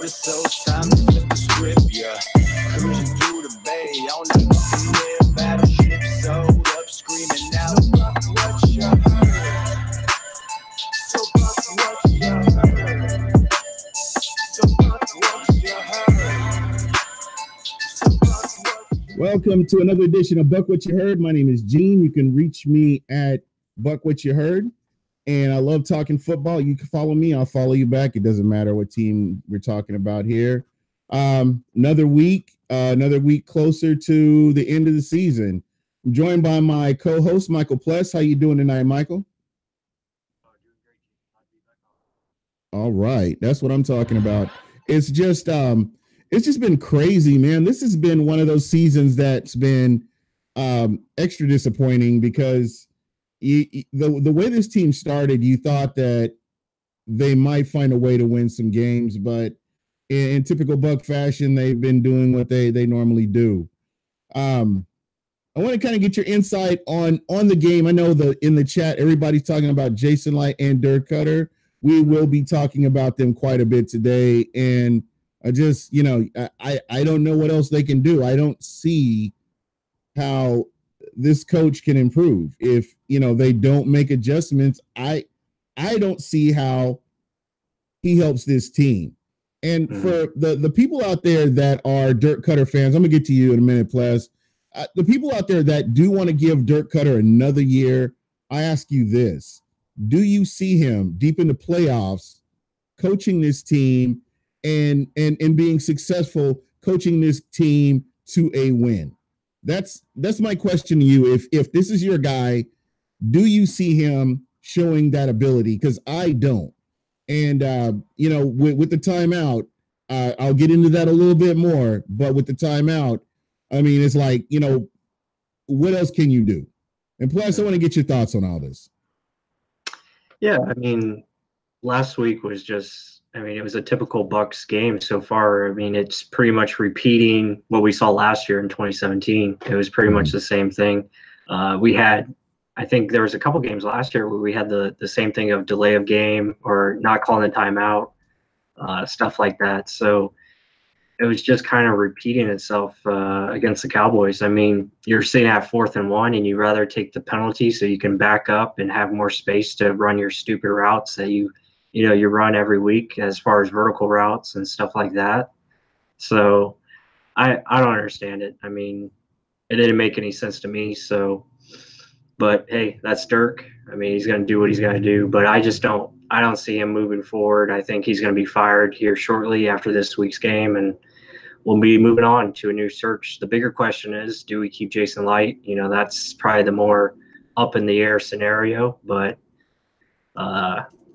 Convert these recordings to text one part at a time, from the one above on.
nervous, so it's time to flip the script, yeah. Cruising through the bay on the fucking air, battleship sold up, screaming out, Buc what you heard. So Buc what you heard. So Buc what you heard. So Buc what you heard. Welcome to another edition of Buc What You Heard. My name is Gene. You can reach me at Buc What You Heard. And I love talking football. You can follow me. I'll follow you back. It doesn't matter what team we're talking about here. Another week closer to the end of the season. I'm joined by my co-host, Michael Pless. How you doing tonight, Michael? All right. That's what I'm talking about. It's just been crazy, man. This has been one of those seasons that's been extra disappointing because the way this team started, you thought that they might find a way to win some games, but in typical Buc fashion, they've been doing what they normally do. I want to kind of get your insight on the game. I know in the chat, everybody's talking about Jason Light and Dirk Cutter. We will be talking about them quite a bit today, and I just, I don't know what else they can do. I don't see how this coach can improve if they don't make adjustments. I don't see how he helps this team. And for the people out there that are Dirk Cutter fans, I'm gonna get to you in a minute, Plas. The people out there that do want to give Dirk Cutter another year, I ask you this: do you see him deep in the playoffs, coaching this team and being successful, coaching this team to a win? That's my question to you. If this is your guy, do you see him showing that ability? Because I don't. And with the timeout, I'll get into that a little bit more. But with the timeout, I mean, it's like, what else can you do? And plus, I want to get your thoughts on all this. Yeah, I mean, last week was just, it was a typical Bucs game so far. I mean, it's pretty much repeating what we saw last year in 2017. It was pretty much the same thing. I think there was a couple games last year where we had the same thing of delay of game or not calling the timeout, stuff like that. So it was just kind of repeating itself against the Cowboys. I mean, you're sitting at 4th and 1 and you rather take the penalty so you can back up and have more space to run your stupid routes that you run every week as far as vertical routes and stuff like that. So I don't understand it. I mean, it didn't make any sense to me. But hey, that's Dirk. I mean, he's going to do what he's going to do, but I don't see him moving forward. I think he's going to be fired here shortly after this week's game, and we'll be moving on to a new search. The bigger question is, do we keep Jason Light? That's probably the more up in the air scenario, but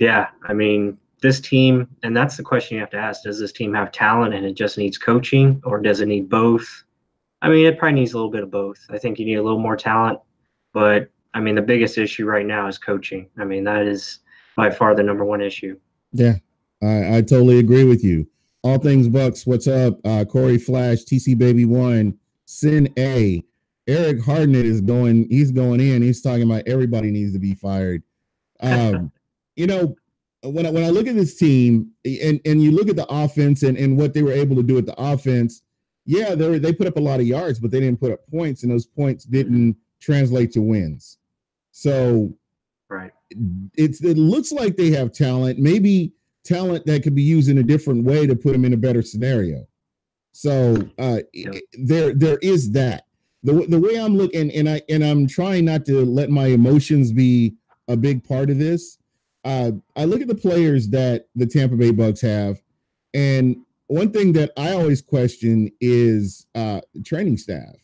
yeah, I mean, this team, and that's the question you have to ask, does this team have talent and it just needs coaching, or does it need both? I mean, it probably needs a little bit of both. I think you need a little more talent, but I mean, the biggest issue right now is coaching. I mean, that is by far the number one issue. Yeah, I totally agree with you. All things Bucs, what's up? Corey Flash, TC Baby 1, Sin A. Eric Hardnett is going in. He's talking about everybody needs to be fired. When I look at this team and you look at the offense and what they were able to do with the offense, yeah, they put up a lot of yards, but they didn't put up points, and those points didn't translate to wins. So right, it looks like they have talent, maybe talent that could be used in a different way to put them in a better scenario. So there is that. The way I'm looking, and I'm trying not to let my emotions be a big part of this. I look at the players that the Tampa Bay Bucs have, and one thing that I always question is training staff.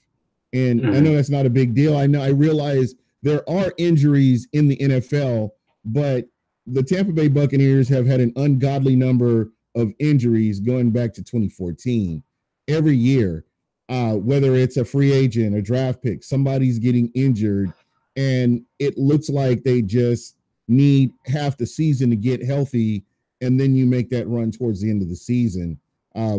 And I know that's not a big deal. I realize there are injuries in the NFL, but the Tampa Bay Buccaneers have had an ungodly number of injuries going back to 2014. Every year, whether it's a free agent, a draft pick, somebody's getting injured, and it looks like they just need half the season to get healthy, and then you make that run towards the end of the season. I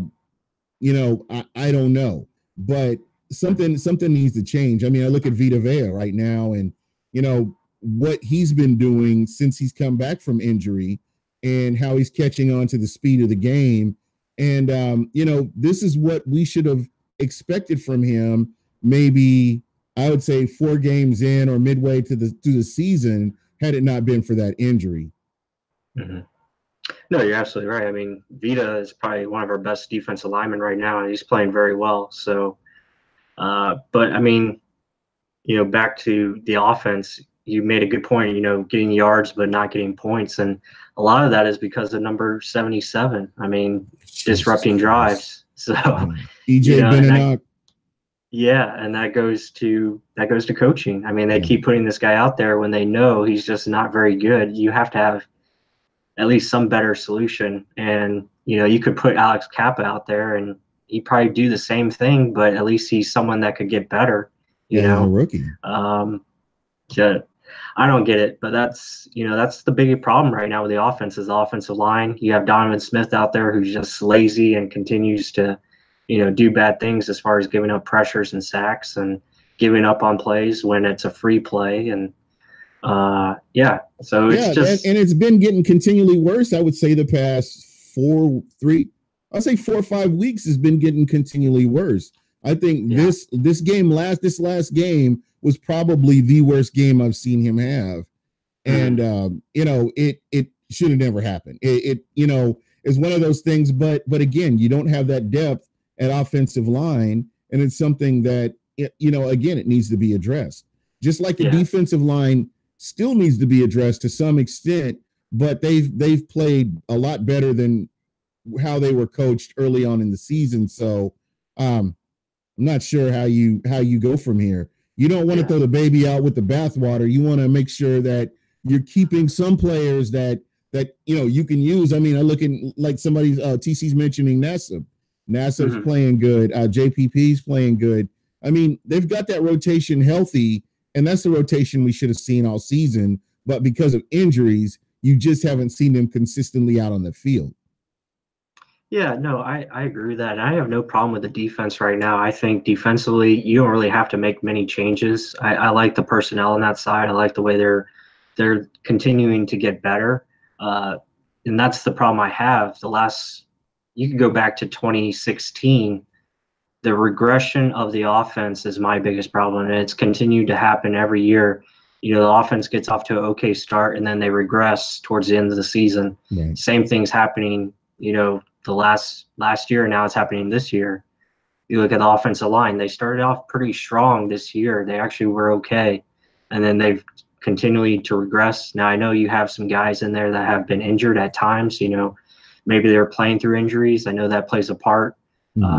don't know, but something needs to change. I mean, I look at Vita Vea right now, and what he's been doing since he's come back from injury, and how he's catching on to the speed of the game. And this is what we should have expected from him. Maybe I would say 4 games in or midway to the season, had it not been for that injury. Mm-hmm. No, you're absolutely right. I mean, Vita is probably one of our best defensive linemen right now, and he's playing very well. So, but I mean, back to the offense, you made a good point, getting yards but not getting points. And a lot of that is because of number 77. I mean, disrupting drives. So, EJ Benenoch. Yeah, and that goes to coaching. I mean, they keep putting this guy out there when they know he's just not very good. You have to have at least some better solution. And, you could put Alex Kappa out there and he'd probably do the same thing, but at least he's someone that could get better. He's a rookie. Yeah, I don't get it, but that's the big problem right now with the offense is the offensive line. You have Donovan Smith out there who's just lazy and continues to, do bad things as far as giving up pressures and sacks and giving up on plays when it's a free play. And so it's just, and it's been getting continually worse. I would say the past 4 or 5 weeks has been getting continually worse. I think this last game was probably the worst game I've seen him have. And, it should have never happened. It is one of those things, but again, you don't have that depth at offensive line. And it's something that, again, it needs to be addressed. Just like the defensive line still needs to be addressed to some extent, but they've played a lot better than how they were coached early on in the season. So I'm not sure how you go from here. You don't want to throw the baby out with the bathwater. You want to make sure that you're keeping some players that you can use. I mean, I look at like somebody's TC's mentioning Nassib. Nassib's playing good. JPP's playing good. I mean, they've got that rotation healthy, and that's the rotation we should have seen all season. But because of injuries, you just haven't seen them consistently out on the field. Yeah, no, I agree with that. I have no problem with the defense right now. I think defensively, you don't really have to make many changes. I like the personnel on that side. I like the way they're continuing to get better. And that's the problem I have. You can go back to 2016. The regression of the offense is my biggest problem, and it's continued to happen every year. The offense gets off to an okay start, and then they regress towards the end of the season. Right. Same thing's happening, the last year, and now it's happening this year. You look at the offensive line, they started off pretty strong this year. They actually were okay, and then they've continually to regress. Now, I know you have some guys in there that have been injured at times. Maybe they're playing through injuries. I know that plays a part.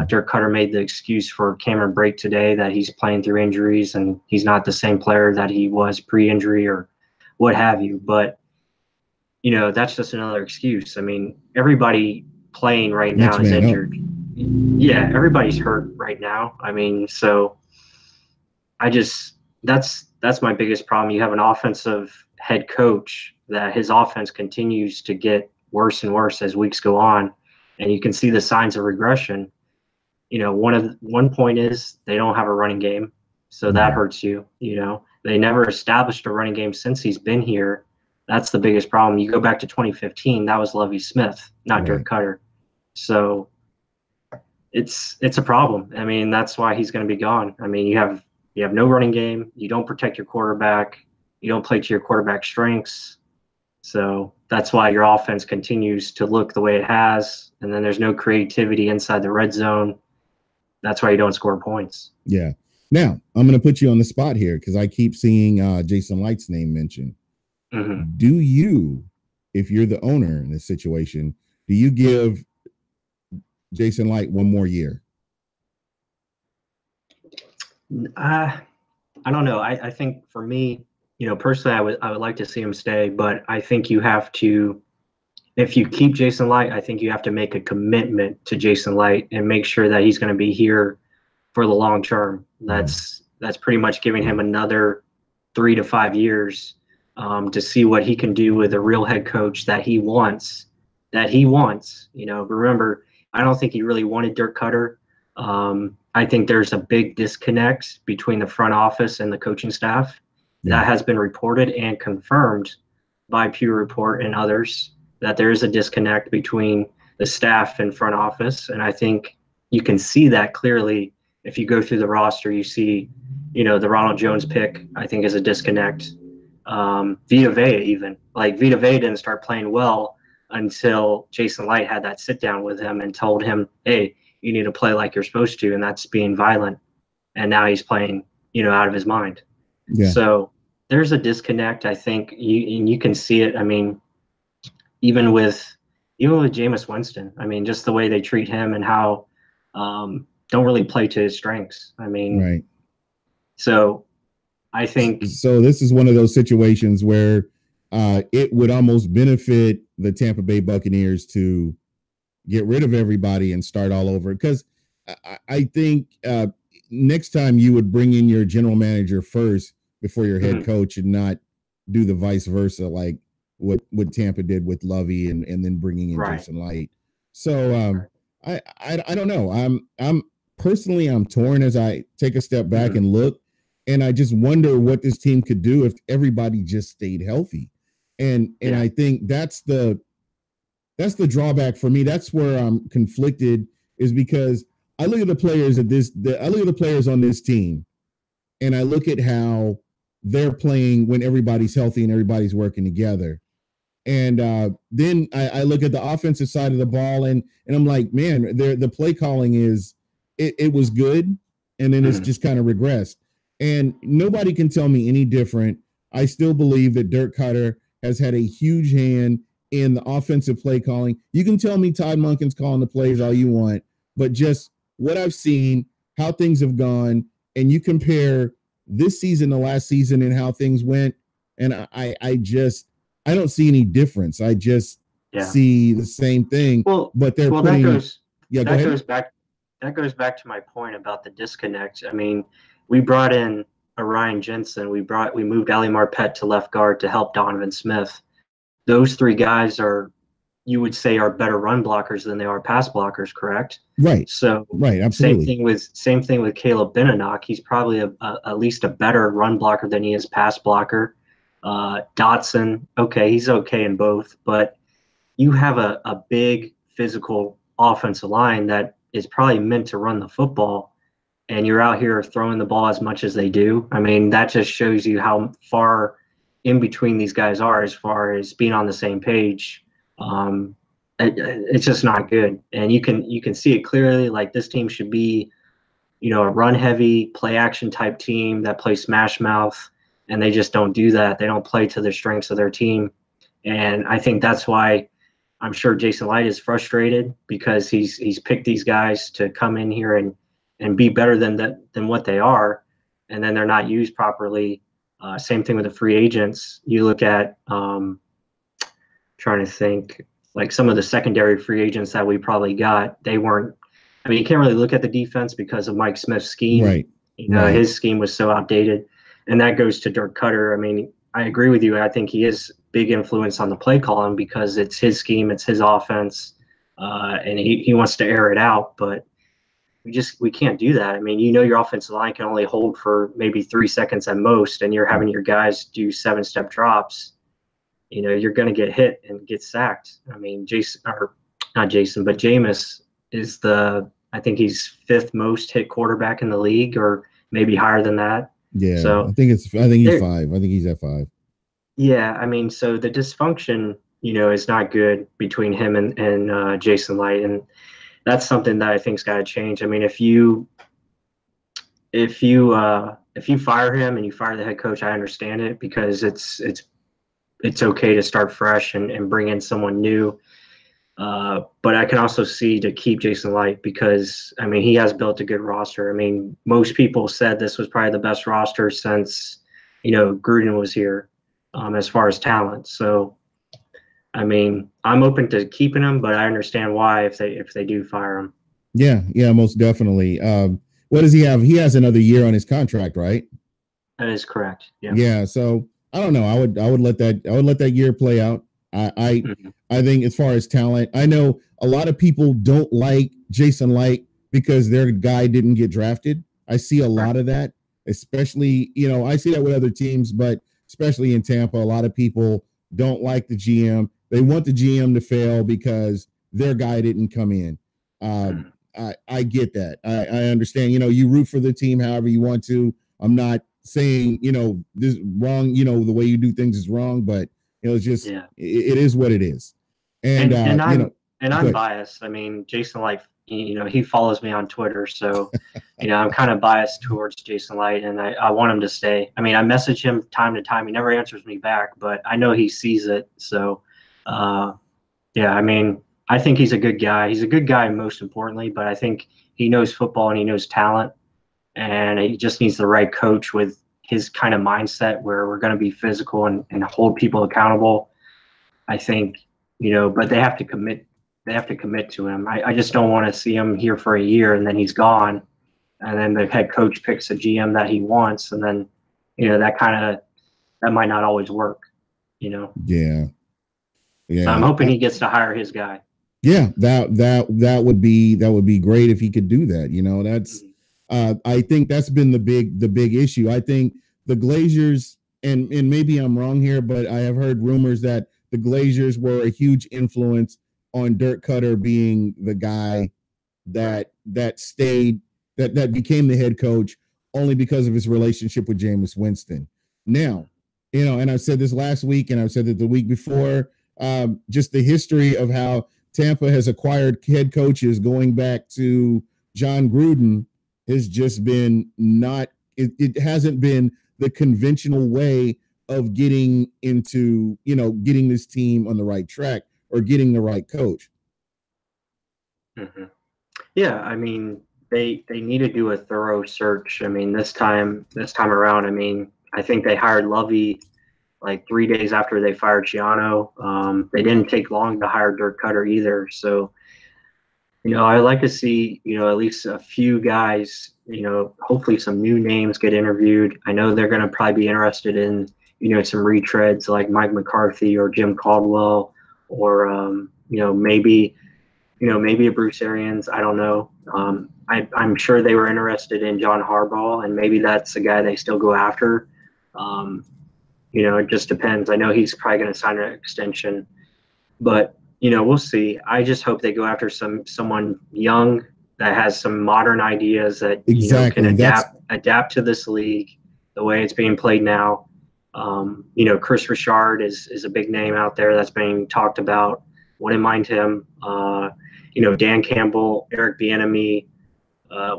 Dirk Cutter made the excuse for Cameron Brake today that he's playing through injuries and he's not the same player that he was pre-injury or what have you. But, that's just another excuse. I mean, everybody playing right now is injured. Yeah, everybody's hurt right now. I mean, so that's my biggest problem. You have an offensive head coach that his offense continues to get worse and worse as weeks go on, and you can see the signs of regression. One point is they don't have a running game, so that hurts you. They never established a running game since he's been here. That's the biggest problem. You go back to 2015, that was Lovie Smith, not Dirk Cutter. So it's a problem. I mean, that's why he's going to be gone. I mean, you have no running game. You don't protect your quarterback. You don't play to your quarterback strengths. So that's why your offense continues to look the way it has. And then there's no creativity inside the red zone. That's why you don't score points. Yeah. Now, I'm going to put you on the spot here because I keep seeing Jason Light's name mentioned. Do you, if you're the owner in this situation, do you give Jason Light one more year? I don't know. I think for me, personally, I would like to see him stay, but I think you have to, if you keep Jason Light, I think you have to make a commitment to Jason Light and make sure that he's going to be here for the long term. That's pretty much giving him another 3 to 5 years to see what he can do with a real head coach that he wants. Remember, I don't think he really wanted Dirk Cutter. I think there's a big disconnect between the front office and the coaching staff. That has been reported and confirmed by Pew Report and others, that there is a disconnect between the staff in front office. And I think you can see that clearly if you go through the roster. You see, the Ronald Jones pick, I think, is a disconnect. Vita Vea, even. Like, Vita Vea didn't start playing well until Jason Light had that sit down with him and told him, hey, you need to play like you're supposed to, and that's being violent. And now he's playing, out of his mind. Yeah. So there's a disconnect, I think, and you can see it. I mean, even with Jameis Winston, I mean, just the way they treat him and how don't really play to his strengths. I mean, right. So I think so. This is one of those situations where it would almost benefit the Tampa Bay Buccaneers to get rid of everybody and start all over. Because I think next time you would bring in your general manager first before your head coach, and not do the vice versa, like what Tampa did with Lovey and then bringing in Jason Light. So I don't know. I'm personally torn as I take a step back and look, and I just wonder what this team could do if everybody just stayed healthy. And I think that's the drawback for me. That's where I'm conflicted, is because I look at the players I look at the players on this team, and I look at how they're playing when everybody's healthy and everybody's working together. And then I look at the offensive side of the ball, and I'm like, man, the play calling it was good, and then it's just kind of regressed. And nobody can tell me any different. I still believe that Dirk Cutter has had a huge hand in the offensive play calling. You can tell me Todd Monken's calling the plays all you want, but just what I've seen, how things have gone, and you compare this season to last season and how things went, and I don't see any difference. I just see the same thing. But they're putting. That goes back to my point about the disconnect. I mean, we brought in Ryan Jensen. We moved Ali Marpet to left guard to help Donovan Smith. Those three guys you would say are better run blockers than they are pass blockers, correct? Right. So right, absolutely. Same thing with Caleb Benenoch. He's probably at least a better run blocker than he is pass blocker. Dotson, okay, he's okay in both, but you have a big physical offensive line that is probably meant to run the football, and you're out here throwing the ball as much as they do. I mean, that just shows you how far in between these guys are as far as being on the same page. It's just not good, and you can see it clearly. Like, this team should be, a run heavy, play action type team that plays smash mouth, and they just don't do that. They don't play to the strengths of their team, and I think that's why I'm sure Jason Light is frustrated, because he's picked these guys to come in here and be better than what they are, and then they're not used properly. Same thing with the free agents. You look at trying to think, like, some of the secondary free agents that we probably got, they weren't. I mean, you can't really look at the defense because of Mike Smith's scheme. Right. His scheme was so outdated, and that goes to Dirk Cutter. I mean, I agree with you. I think he is big influence on the play calling because it's his scheme, it's his offense, and he wants to air it out. But we can't do that. I mean, your offensive line can only hold for maybe 3 seconds at most, and you're having your guys do 7-step drops. You're going to get hit and get sacked. I mean, Jameis is I think he's 5th most hit quarterback in the league, or maybe higher than that. Yeah. So I think he's 5. I think he's at 5. Yeah. I mean, so the dysfunction, is not good between him and Jason Light. And that's something that I think's got to change. I mean, if you fire him and you fire the head coach, I understand it, because it's okay to start fresh and bring in someone new. But I can also see to keep Jason Light, because, I mean, he has built a good roster. I mean, most people said this was probably the best roster since, Gruden was here, as far as talent. So, I mean, I'm open to keeping him, but I understand why if they do fire him. Yeah, most definitely. What does he have? He has another year on his contract, right? That is correct. Yeah. Yeah. So I don't know. I would let that year play out. I think as far as talent, I know a lot of people don't like Jason Light because their guy didn't get drafted. I see a lot of that, especially, I see that with other teams, but especially in Tampa, a lot of people don't like the GM. They want the GM to fail because their guy didn't come in. I get that. I understand. You root for the team however you want to. I'm not saying this wrong. The way you do things is wrong, but it's just it is what it is. And I'm biased. I mean, Jason Light, he follows me on Twitter, so I'm kind of biased towards Jason Light, and I want him to stay. I mean, I message him time to time. He never answers me back, but I know he sees it. So, I mean, I think he's a good guy. He's a good guy most importantly, but I think he knows football and he knows talent, and he just needs the right coach with his kind of mindset where we're going to be physical and hold people accountable. I think, but they have to commit. They have to commit to him. I just don't want to see him here for a year and then he's gone, and then the head coach picks a GM that he wants, and then that might not always work. Yeah. So I'm hoping he gets to hire his guy. Yeah, that would be great if he could do that. That's I think that's been the big issue. I think the Glazers, and maybe I'm wrong here, but I have heard rumors that the Glazers were a huge influence on Dirk Cutter being the guy that stayed, that became the head coach only because of his relationship with Jameis Winston. Now, and I've said this last week and I've said it the week before, just the history of how Tampa has acquired head coaches going back to John Gruden has just been it hasn't been the conventional way of getting into, getting this team on the right track or getting the right coach. Mm-hmm. Yeah, I mean, they need to do a thorough search. I mean, this time around, I mean, I think they hired Lovey like 3 days after they fired Chiano. They didn't take long to hire Dirk Cutter either. So, I like to see, at least a few guys, hopefully some new names get interviewed. I know they're going to probably be interested in, some retreads like Mike McCarthy or Jim Caldwell, or, maybe a Bruce Arians. I don't know. I'm sure they were interested in John Harbaugh, and maybe that's the guy they still go after. It just depends. I know he's probably going to sign an extension, but we'll see. I just hope they go after someone young that has some modern ideas that can adapt to this league the way it's being played now. Chris Richard is a big name out there that's being talked about. Wouldn't mind him. Dan Campbell, Eric Bieniemy,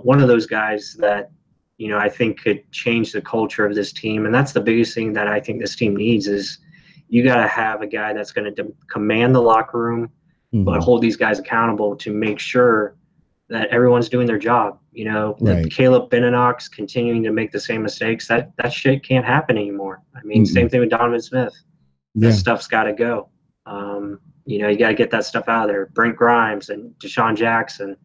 one of those guys that I think could change the culture of this team. And that's the biggest thing that I think this team needs is you got to have a guy that's going to command the locker room, but hold these guys accountable to make sure that everyone's doing their job. Right. Caleb Benenox continuing to make the same mistakes, that shit can't happen anymore. I mean, same thing with Donovan Smith. That stuff's got to go. You got to get that stuff out of there. Brent Grimes and Deshaun Jackson,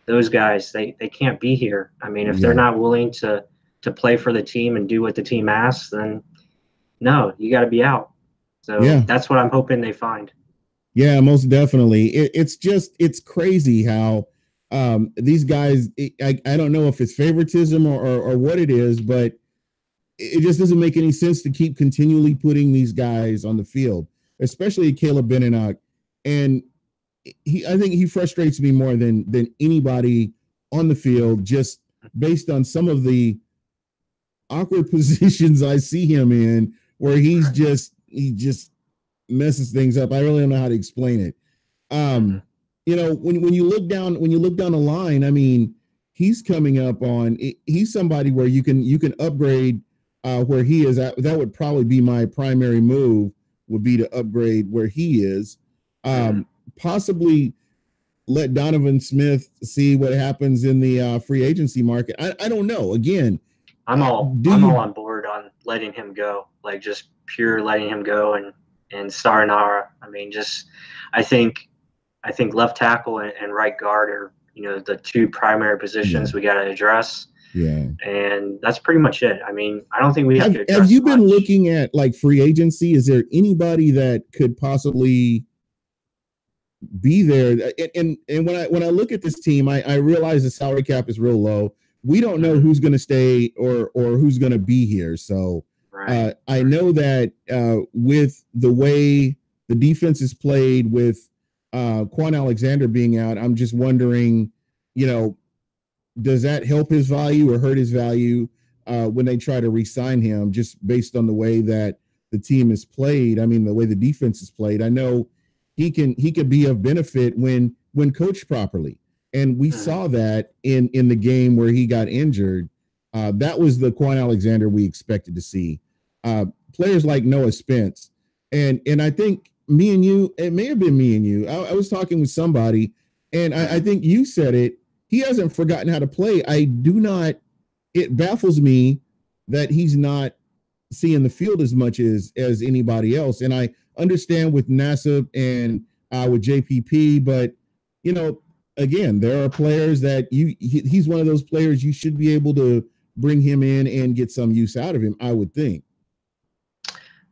those guys, they can't be here. I mean, if they're not willing to play for the team and do what the team asks, then no, you got to be out. So that's what I'm hoping they find. Yeah, most definitely. It's crazy how these guys, I don't know if it's favoritism or what it is, but it just doesn't make any sense to keep continually putting these guys on the field, especially Caleb Benenoch. And I think he frustrates me more than anybody on the field, just based on some of the awkward positions I see him in, where he just messes things up. I really don't know how to explain it. When you look down the line, I mean, he's coming up on. He's somebody where you can upgrade where he is. That would probably be my primary move. Would be to upgrade where he is. Possibly let Donovan Smith see what happens in the free agency market. I don't know. Again, I'm all on board on letting him go. Like just pure letting him go and Saranara. I mean, I think left tackle and right guard are the two primary positions we got to address. Yeah, and that's pretty much it. I mean, I don't think we have to address have you been looking at like free agency? Is there anybody that could possibly be there? And when I look at this team, I realize the salary cap is real low. We don't know who's going to stay or who's going to be here. So I know that with the way the defense is played, with Quan Alexander being out, I'm just wondering, does that help his value or hurt his value when they try to re-sign him, just based on the way that the team is played? I mean, the way the defense is played. I know he could be of benefit when coached properly, and we saw that in the game where he got injured. That was the Quan Alexander we expected to see. Players like Noah Spence, and I think me and you, it may have been me and you. I was talking with somebody, and I think you said it. He hasn't forgotten how to play. It baffles me that he's not seeing the field as much as anybody else. And I understand with Nassib and with JPP, but again, there are players that he's one of those players you should be able to bring him in and get some use out of him, I would think.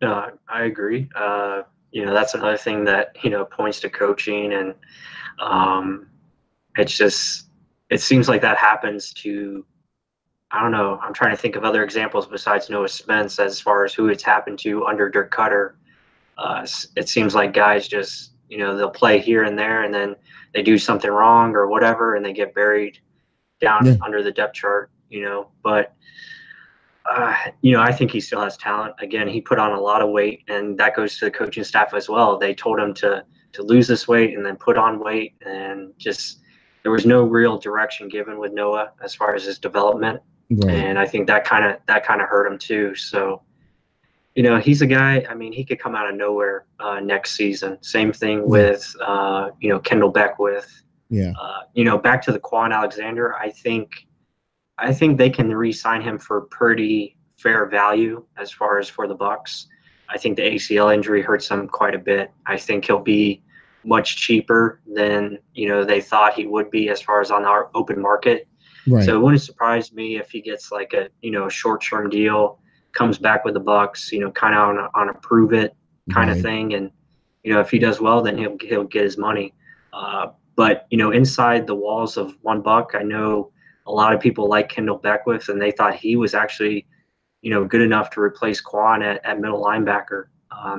No, I agree. That's another thing that, points to coaching, and it seems like that happens to, I don't know, I'm trying to think of other examples besides Noah Spence as far as who it's happened to under Dirk Cutter. It seems like guys just, they'll play here and there, and then they do something wrong or whatever, and they get buried down under the depth chart, but I think he still has talent. Again, he put on a lot of weight, and that goes to the coaching staff as well. They told him to lose this weight and then put on weight, and just there was no real direction given with Noah as far as his development. Right. And I think that kind of hurt him too. So, he's a guy, I mean, he could come out of nowhere next season. Same thing with Kendall Beckwith. Yeah. Back to the Quan Alexander, I think they can re-sign him for pretty fair value as far as for the Bucs. I think the ACL injury hurts him quite a bit. I think he'll be much cheaper than they thought he would be as far as on our open market. Right. So it wouldn't surprise me if he gets like a short-term deal, comes back with the Bucs, kind of on a prove it kind of thing, and if he does well, then he'll get his money. But inside the walls of one Buc, I know a lot of people like Kendall Beckwith, and they thought he was actually, good enough to replace Quan at middle linebacker.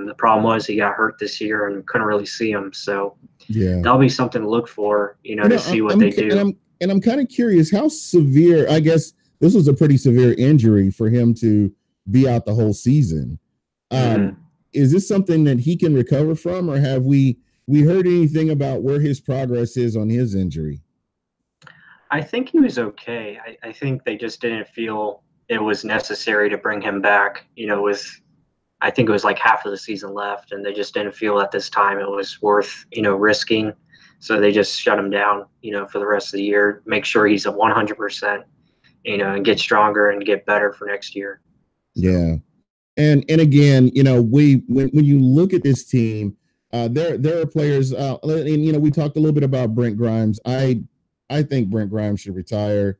The problem was he got hurt this year and couldn't really see him. So that'll be something to look for, to see what they do. And I'm kind of curious how severe. I guess this was a pretty severe injury for him to be out the whole season. Is this something that he can recover from, or have we heard anything about where his progress is on his injury? I think he was okay. I think they just didn't feel it was necessary to bring him back, I think it was like half of the season left, and they just didn't feel at this time it was worth, risking. So they just shut him down, for the rest of the year, make sure he's at 100%, and get stronger and get better for next year. Yeah. And again, when you look at this team, there are players, and we talked a little bit about Brent Grimes. I think Brent Grimes should retire.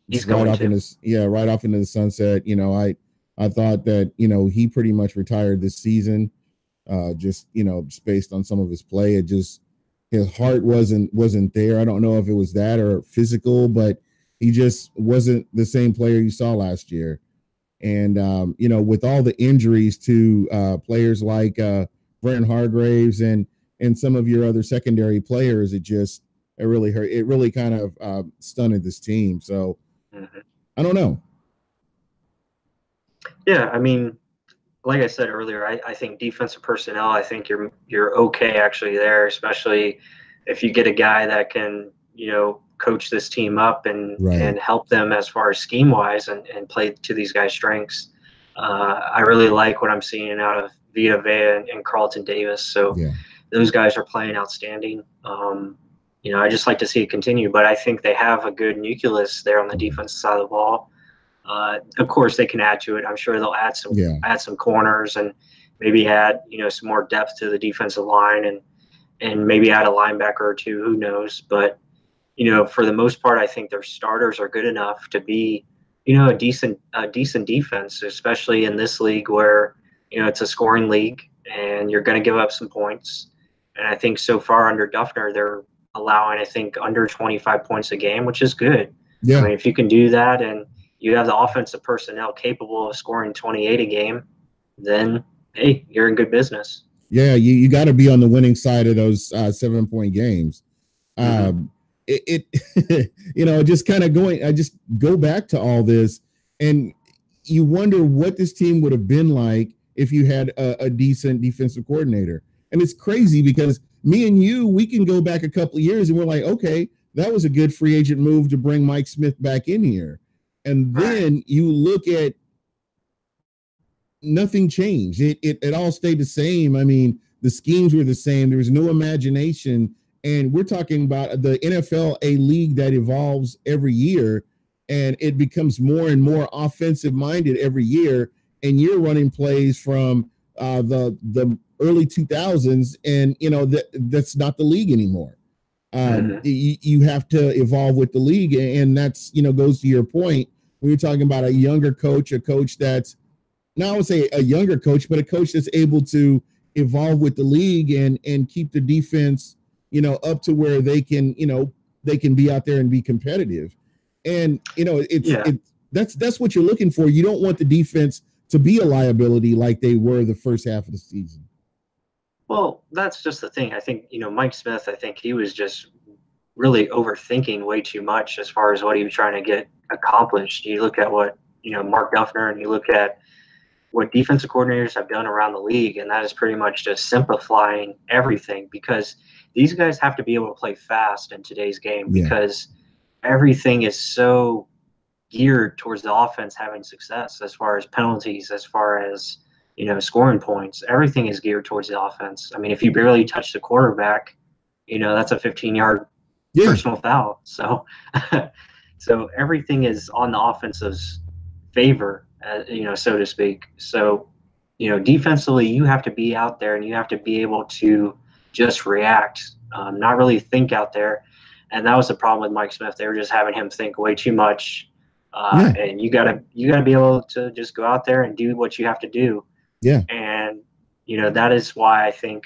He's right going off to. right off into the sunset. I thought that he pretty much retired this season, just based on some of his play. It just, his heart wasn't there. I don't know if it was that or physical, but he just wasn't the same player you saw last year. And with all the injuries to players like Brent Hargraves and some of your other secondary players, it really hurt. It really kind of stunted this team. So I don't know. Yeah, I mean, like I said earlier, I think defensive personnel, I think you're okay actually there, especially if you get a guy that can, coach this team up and help them as far as scheme wise and play to these guys' strengths. I really like what I'm seeing out of Vita Vea and Carlton Davis. So those guys are playing outstanding. I just like to see it continue, but I think they have a good nucleus there on the defensive side of the ball. Of course, they can add to it. I'm sure they'll add some corners and maybe add some more depth to the defensive line and maybe add a linebacker or two. Who knows? But for the most part, I think their starters are good enough to be a decent defense, especially in this league where it's a scoring league and you're going to give up some points. And I think so far under Duffner, they're allowing, I think, under 25 points a game, which is good. Yeah. I mean, if you can do that and you have the offensive personnel capable of scoring 28 a game, then, hey, you're in good business. Yeah, you got to be on the winning side of those 7-point games. Just kind of going. I just go back to all this, and you wonder what this team would have been like if you had a decent defensive coordinator. And it's crazy because me and you, we can go back a couple of years and we're like, okay, that was a good free agent move to bring Mike Smith back in here. And then you look at nothing changed. It all stayed the same. I mean, the schemes were the same. There was no imagination. And we're talking about the NFL, a league that evolves every year, and it becomes more and more offensive minded every year. And you're running plays from the early 2000s, and that's not the league anymore. You have to evolve with the league, and that's goes to your point when you're talking about a younger coach, a coach that's now I would say a younger coach, but a coach that's able to evolve with the league and keep the defense up to where they can be out there and be competitive. And that's what you're looking for. You don't want the defense to be a liability like they were the first half of the season. Well, that's just the thing. I think, Mike Smith, I think he was just really overthinking way too much as far as what he was trying to get accomplished. You look at what, Mark Duffner, and you look at what defensive coordinators have done around the league, and that is pretty much just simplifying everything, because these guys have to be able to play fast in today's game because everything is so geared towards the offense having success as far as penalties, as far as scoring points. Everything is geared towards the offense. I mean, if you barely touch the quarterback, that's a 15-yard personal foul. So so everything is on the offensive's favor, so to speak. So defensively, you have to be out there and you have to be able to just react, not really think out there. And that was the problem with Mike Smith. They were just having him think way too much. And you gotta be able to just go out there and do what you have to do. Yeah. And that is why I think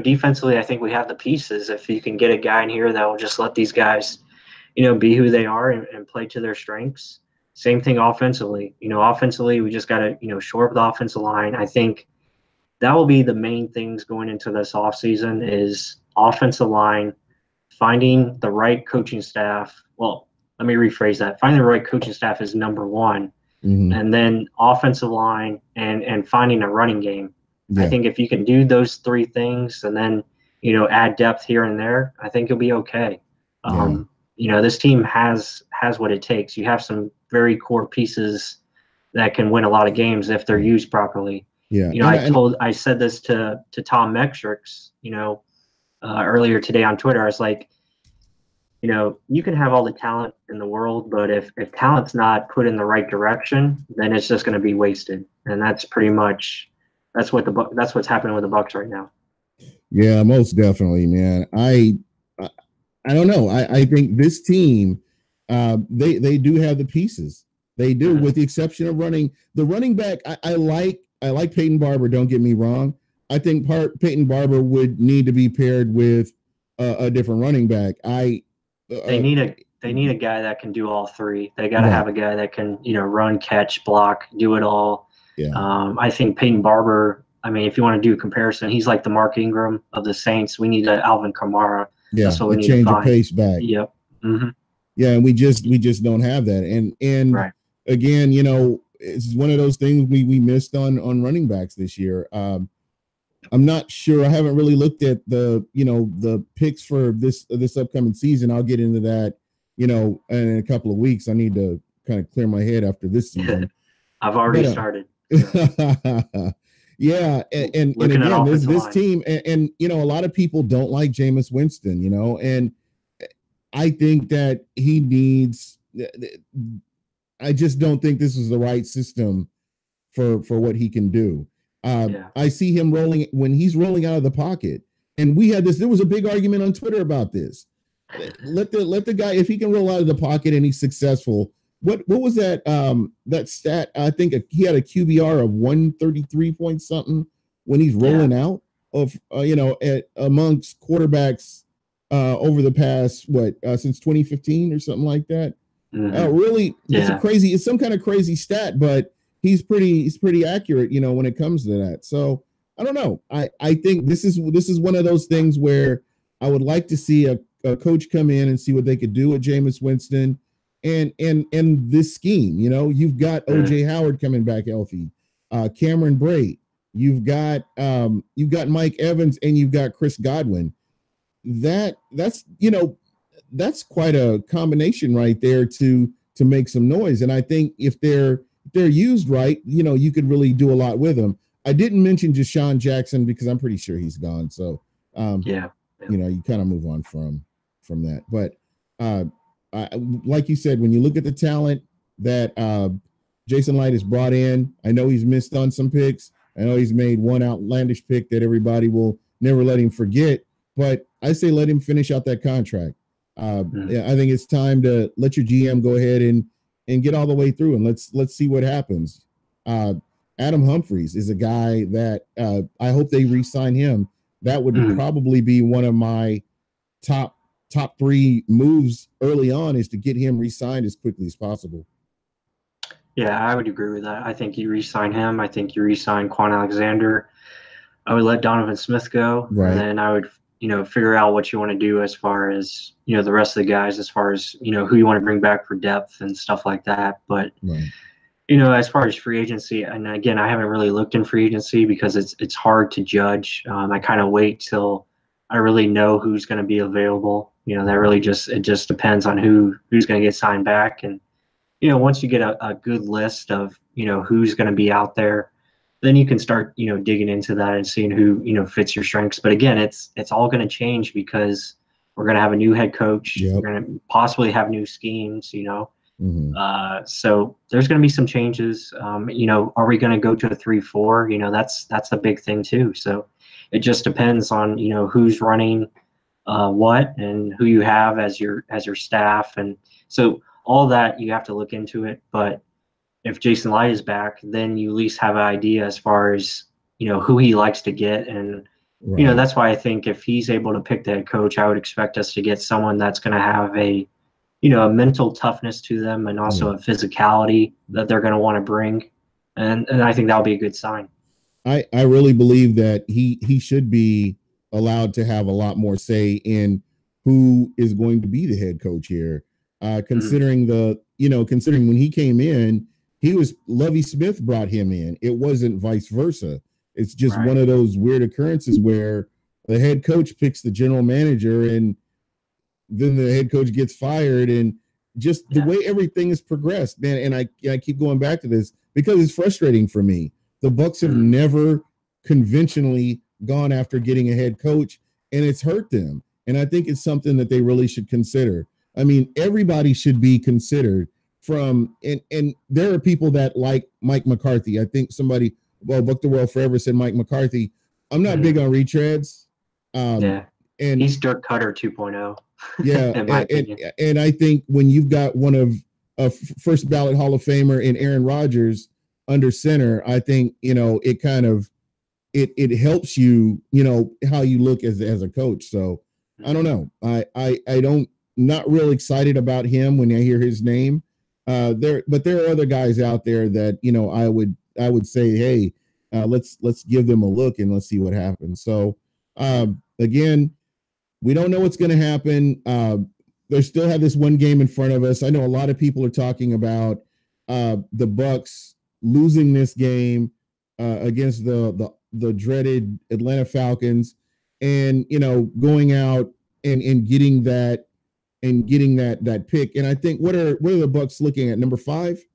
defensively, I think we have the pieces. If you can get a guy in here that will just let these guys be who they are and play to their strengths. Same thing offensively. Offensively, we just got to shore up the offensive line. I think that will be the main things going into this offseason is offensive line, finding the right coaching staff. Well, let me rephrase that. Finding the right coaching staff is number one. And then offensive line and finding a running game. I think if you can do those three things and then, add depth here and there, I think you'll be okay. This team has what it takes. You have some very core pieces that can win a lot of games if they're used properly. I said this to Tom Metrics, earlier today on Twitter. I was like, you can have all the talent in the world, but if talent's not put in the right direction, then it's just going to be wasted. And that's pretty much that's what's happening with the Bucs right now. Yeah, most definitely, man. I don't know. I think this team, they do have the pieces. They do, with the exception of the running back. I like Peyton Barber. Don't get me wrong. I think Peyton Barber would need to be paired with a different running back. They need a guy that can do all three. They got to have a guy that can, run, catch, block, do it all. Yeah. I think Peyton Barber, I mean, if you want to do a comparison, he's like the Mark Ingram of the Saints. We need an Alvin Kamara. Yeah, that's what we need change to the pace back. Yep. Yeah, and we just don't have that. And again, it's one of those things we missed on running backs this year. I'm not sure. I haven't really looked at the picks for this upcoming season. I'll get into that, in a couple of weeks. I need to kind of clear my head after this season. I've already started. Yeah, and again, this team, and a lot of people don't like Jameis Winston, and I think that he needs. I just don't think this is the right system for what he can do. I see him when he's rolling out of the pocket, and we had this. There was a big argument on Twitter about this. Let the guy, if he can roll out of the pocket and he's successful. What was that that stat? I think he had a QBR of 133 point something when he's rolling out of amongst quarterbacks over the past since 2015 or something like that. Really, it's some kind of crazy stat, but he's pretty accurate, when it comes to that. So I don't know. I think this is one of those things where I would like to see a coach come in and see what they could do with Jameis Winston and this scheme. You know, you've got OJ Howard coming back healthy, Cameron Brate, you've got Mike Evans, and you've got Chris Godwin. That's quite a combination right there to make some noise. And I think if they're used right, you could really do a lot with them. I didn't mention Deshaun Jackson because I'm pretty sure he's gone. So you kind of move on from that. But like you said, when you look at the talent that Jason Light has brought in, I know he's missed on some picks. I know he's made one outlandish pick that everybody will never let him forget. But I say let him finish out that contract. I think it's time to let your GM go ahead and get all the way through, and let's see what happens. Adam Humphries is a guy that I hope they re-sign him. That would probably be one of my top 3 moves early on, is to get him re-signed as quickly as possible. Yeah, I would agree with that. I think you re-sign him. I think you re-sign Quan Alexander. I would let Donovan Smith go, right. And then I would figure out what you want to do as far as the rest of the guys, as far as who you want to bring back for depth and stuff like that. But right. As far as free agency, and again, I haven't really looked in free agency because it's hard to judge. I kind of wait till I really know who's going to be available. That really just depends on who's going to get signed back. And once you get a good list of who's going to be out there, then you can start digging into that and seeing who fits your strengths. But again, it's all going to change because we're going to have a new head coach. Yep. We're going to possibly have new schemes. Mm-hmm. So there's going to be some changes. Are we going to go to a 3-4? That's the big thing too. So it just depends on who's running what and who you have as your staff, and so all that you have to look into it. But if Jason Light is back, then you at least have an idea as far as who he likes to get, and right. That's why I think if he's able to pick the head coach, I would expect us to get someone that's going to have a a mental toughness to them, and also a physicality that they're going to want to bring. And I think that'll be a good sign. I really believe that he should be allowed to have a lot more say in who is going to be the head coach here. Considering considering when he came in, Lovie Smith brought him in. It wasn't vice versa. It's just one of those weird occurrences where the head coach picks the general manager, and then the head coach gets fired, and just the way everything has progressed, man. And I keep going back to this because it's frustrating for me. The Bucs have never conventionally gone after getting a head coach, and it's hurt them. And I think it's something that they really should consider. I mean, everybody should be considered and there are people that like Mike McCarthy. I think Buck the World Forever said Mike McCarthy. I'm not big on retreads. And he's Dirk Cutter 2.0. Yeah. and I think when you've got one of a first ballot Hall of Famer in Aaron Rodgers under center, I think, it kind of, it helps you, how you look as a coach. So I don't know. I don't, not real excited about him when I hear his name. But there are other guys out there that, I would say, hey, let's give them a look and let's see what happens. So again, we don't know what's going to happen. They still have this one game in front of us. I know a lot of people are talking about the Bucs losing this game against the dreaded Atlanta Falcons, and going out and getting that pick. And I think what are the Bucs looking at, number 5?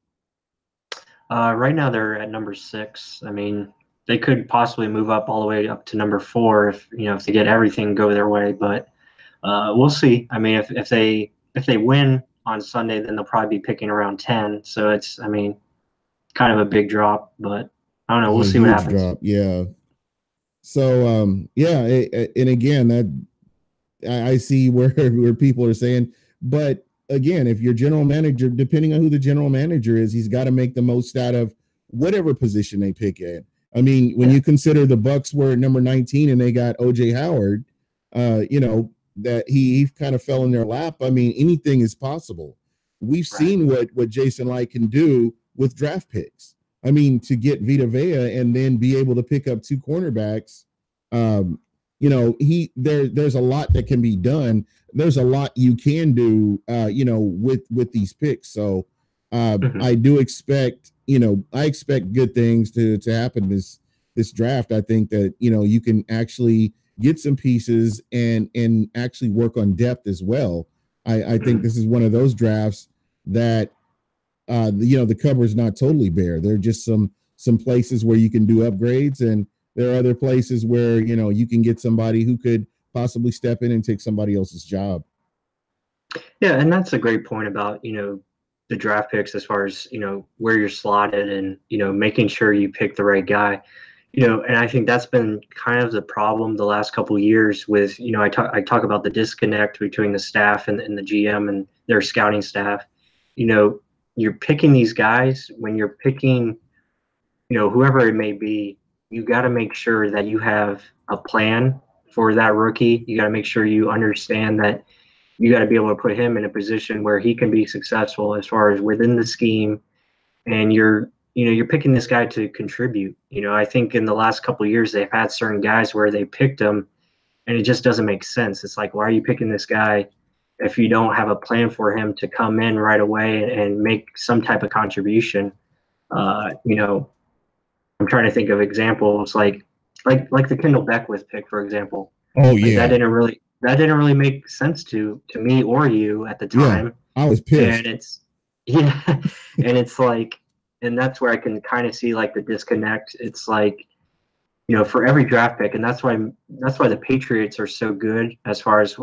Right now they're at number 6. I mean, they could possibly move up all the way up to number 4 if they get everything go their way. But we'll see. I mean, if they win on Sunday, then they'll probably be picking around 10. So it's, I mean, kind of a big drop. But I don't know. We'll see what happens. Drop. Yeah. So and again, that I see where people are saying, but again, if your general manager, depending on who the general manager is, he's got to make the most out of whatever position they pick at. I mean, when you consider the Bucs were at number 19 and they got OJ Howard, that he kind of fell in their lap. I mean, anything is possible. We've seen what Jason Light can do with draft picks. I mean, to get Vita Vea and then be able to pick up 2 cornerbacks, you know, there's a lot that can be done. There's a lot you can do, you know, with these picks. So I do expect, you know, I expect good things to happen this draft. I think that, you know, you can actually get some pieces and actually work on depth as well. I think this is one of those drafts that you know, the cupboard's not totally bare. There are just some places where you can do upgrades, and there are other places where, you know, you can get somebody who could possibly step in and take somebody else's job. Yeah, and that's a great point about, you know, the draft picks as far as, you know, where you're slotted and, you know, making sure you pick the right guy. You know, and I think that's been kind of the problem the last couple of years with, you know, I talk about the disconnect between the staff and the GM and their scouting staff. You know, you're picking these guys when you're picking, you know, whoever it may be, you got to make sure that you have a plan for that rookie. You got to make sure you understand that you got to be able to put him in a position where he can be successful as far as within the scheme. And you're picking this guy to contribute. You know, I think in the last couple of years, they've had certain guys where they picked them and it just doesn't make sense. It's like, why are you picking this guy if you don't have a plan for him to come in right away and make some type of contribution? You know, I'm trying to think of examples like the Kendall Beckwith pick, for example. Oh like, yeah, that didn't really make sense to me or you at the time. Yeah, I was pissed. And it's and it's like, and that's where I can kind of see like the disconnect. It's like, you know, for every draft pick, and that's why the Patriots are so good as far as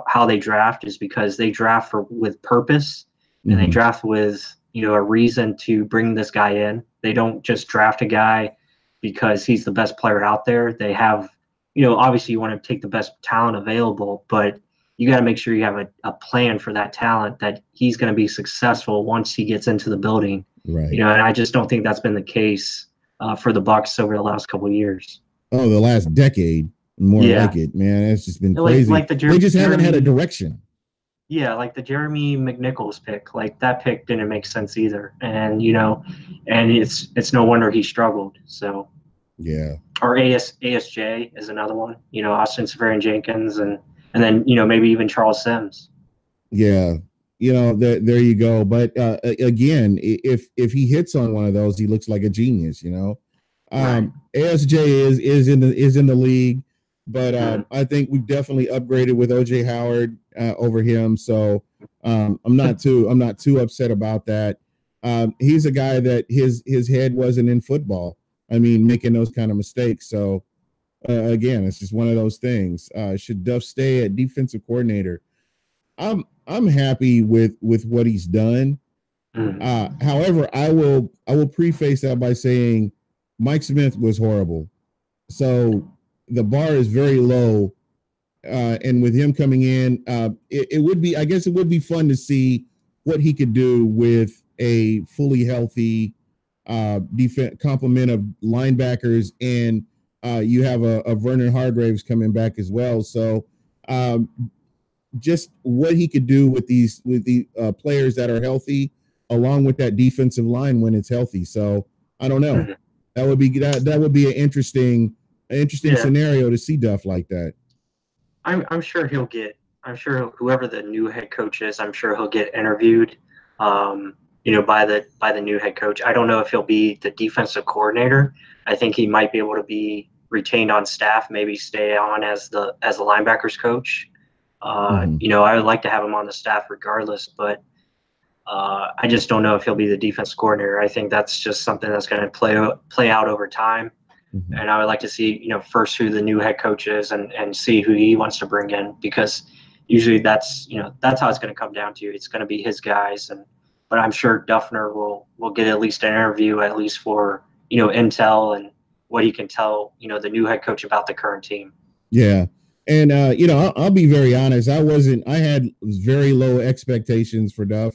how they draft, is because they draft with purpose, and they draft with, you know, a reason to bring this guy in. They don't just draft a guy because he's the best player out there. They have, you know, obviously you want to take the best talent available, but you got to make sure you have a plan for that talent, that he's going to be successful once he gets into the building. Right. You know, and I just don't think that's been the case for the Bucs over the last couple of years. Oh, the last decade, more like it, man. It's just been crazy. Like they just haven't had a direction. Yeah, like the Jeremy McNichols pick, like that pick didn't make sense either. And, you know, and it's no wonder he struggled. So yeah. Or ASJ is another one. You know, Austin Seferian-Jenkins, and then, you know, maybe even Charles Sims. Yeah. You know, there you go. But again, if he hits on one of those, he looks like a genius. You know, Right. ASJ is in the league, but I think we've definitely upgraded with OJ Howard over him. So I'm not too upset about that. He's a guy that his head wasn't in football. I mean, making those kind of mistakes. So again, it's just one of those things. Should Duff stay at defensive coordinator? I'm happy with what he's done. However, I will preface that by saying Mike Smith was horrible. So the bar is very low. And with him coming in, it would be, I guess it would be fun to see what he could do with a fully healthy defense complement of linebackers, and you have a Vernon Hargraves coming back as well. So just what he could do with the players that are healthy, along with that defensive line when it's healthy. So I don't know. That would be an interesting scenario to see Duff like that. I'm sure whoever the new head coach is, I'm sure he'll get interviewed, you know, by the new head coach. I don't know if he'll be the defensive coordinator. I think he might be able to be retained on staff, maybe stay on as the linebackers coach. You know, I would like to have him on the staff regardless, but I just don't know if he'll be the defense coordinator. I think that's just something that's going to play out over time. And I would like to see, you know, first who the new head coach is and see who he wants to bring in, because usually that's how it's going to come down to. It's going to be his guys, but I'm sure Duffner will get at least an interview, at least for, you know, intel and what he can tell, you know, the new head coach about the current team. Yeah. And, you know, I'll be very honest. I had very low expectations for Duff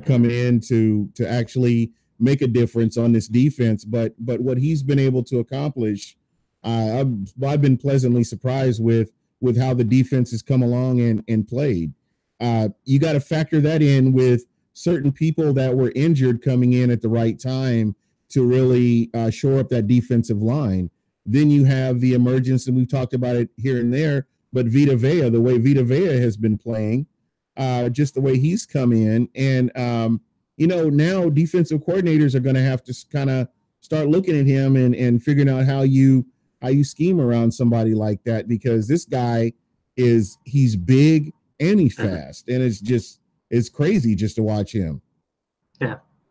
coming in to actually make a difference on this defense. But what he's been able to accomplish, I've been pleasantly surprised with how the defense has come along and played. You got to factor that in with certain people that were injured coming in at the right time to really shore up that defensive line. Then you have the emergence, and we've talked about it here and there, but Vita Vea, the way Vita Vea has been playing, just the way he's come in. And, now defensive coordinators are going to have to kind of start looking at him and figuring out how you scheme around somebody like that, because this guy he's big and he's fast, and it's crazy just to watch him.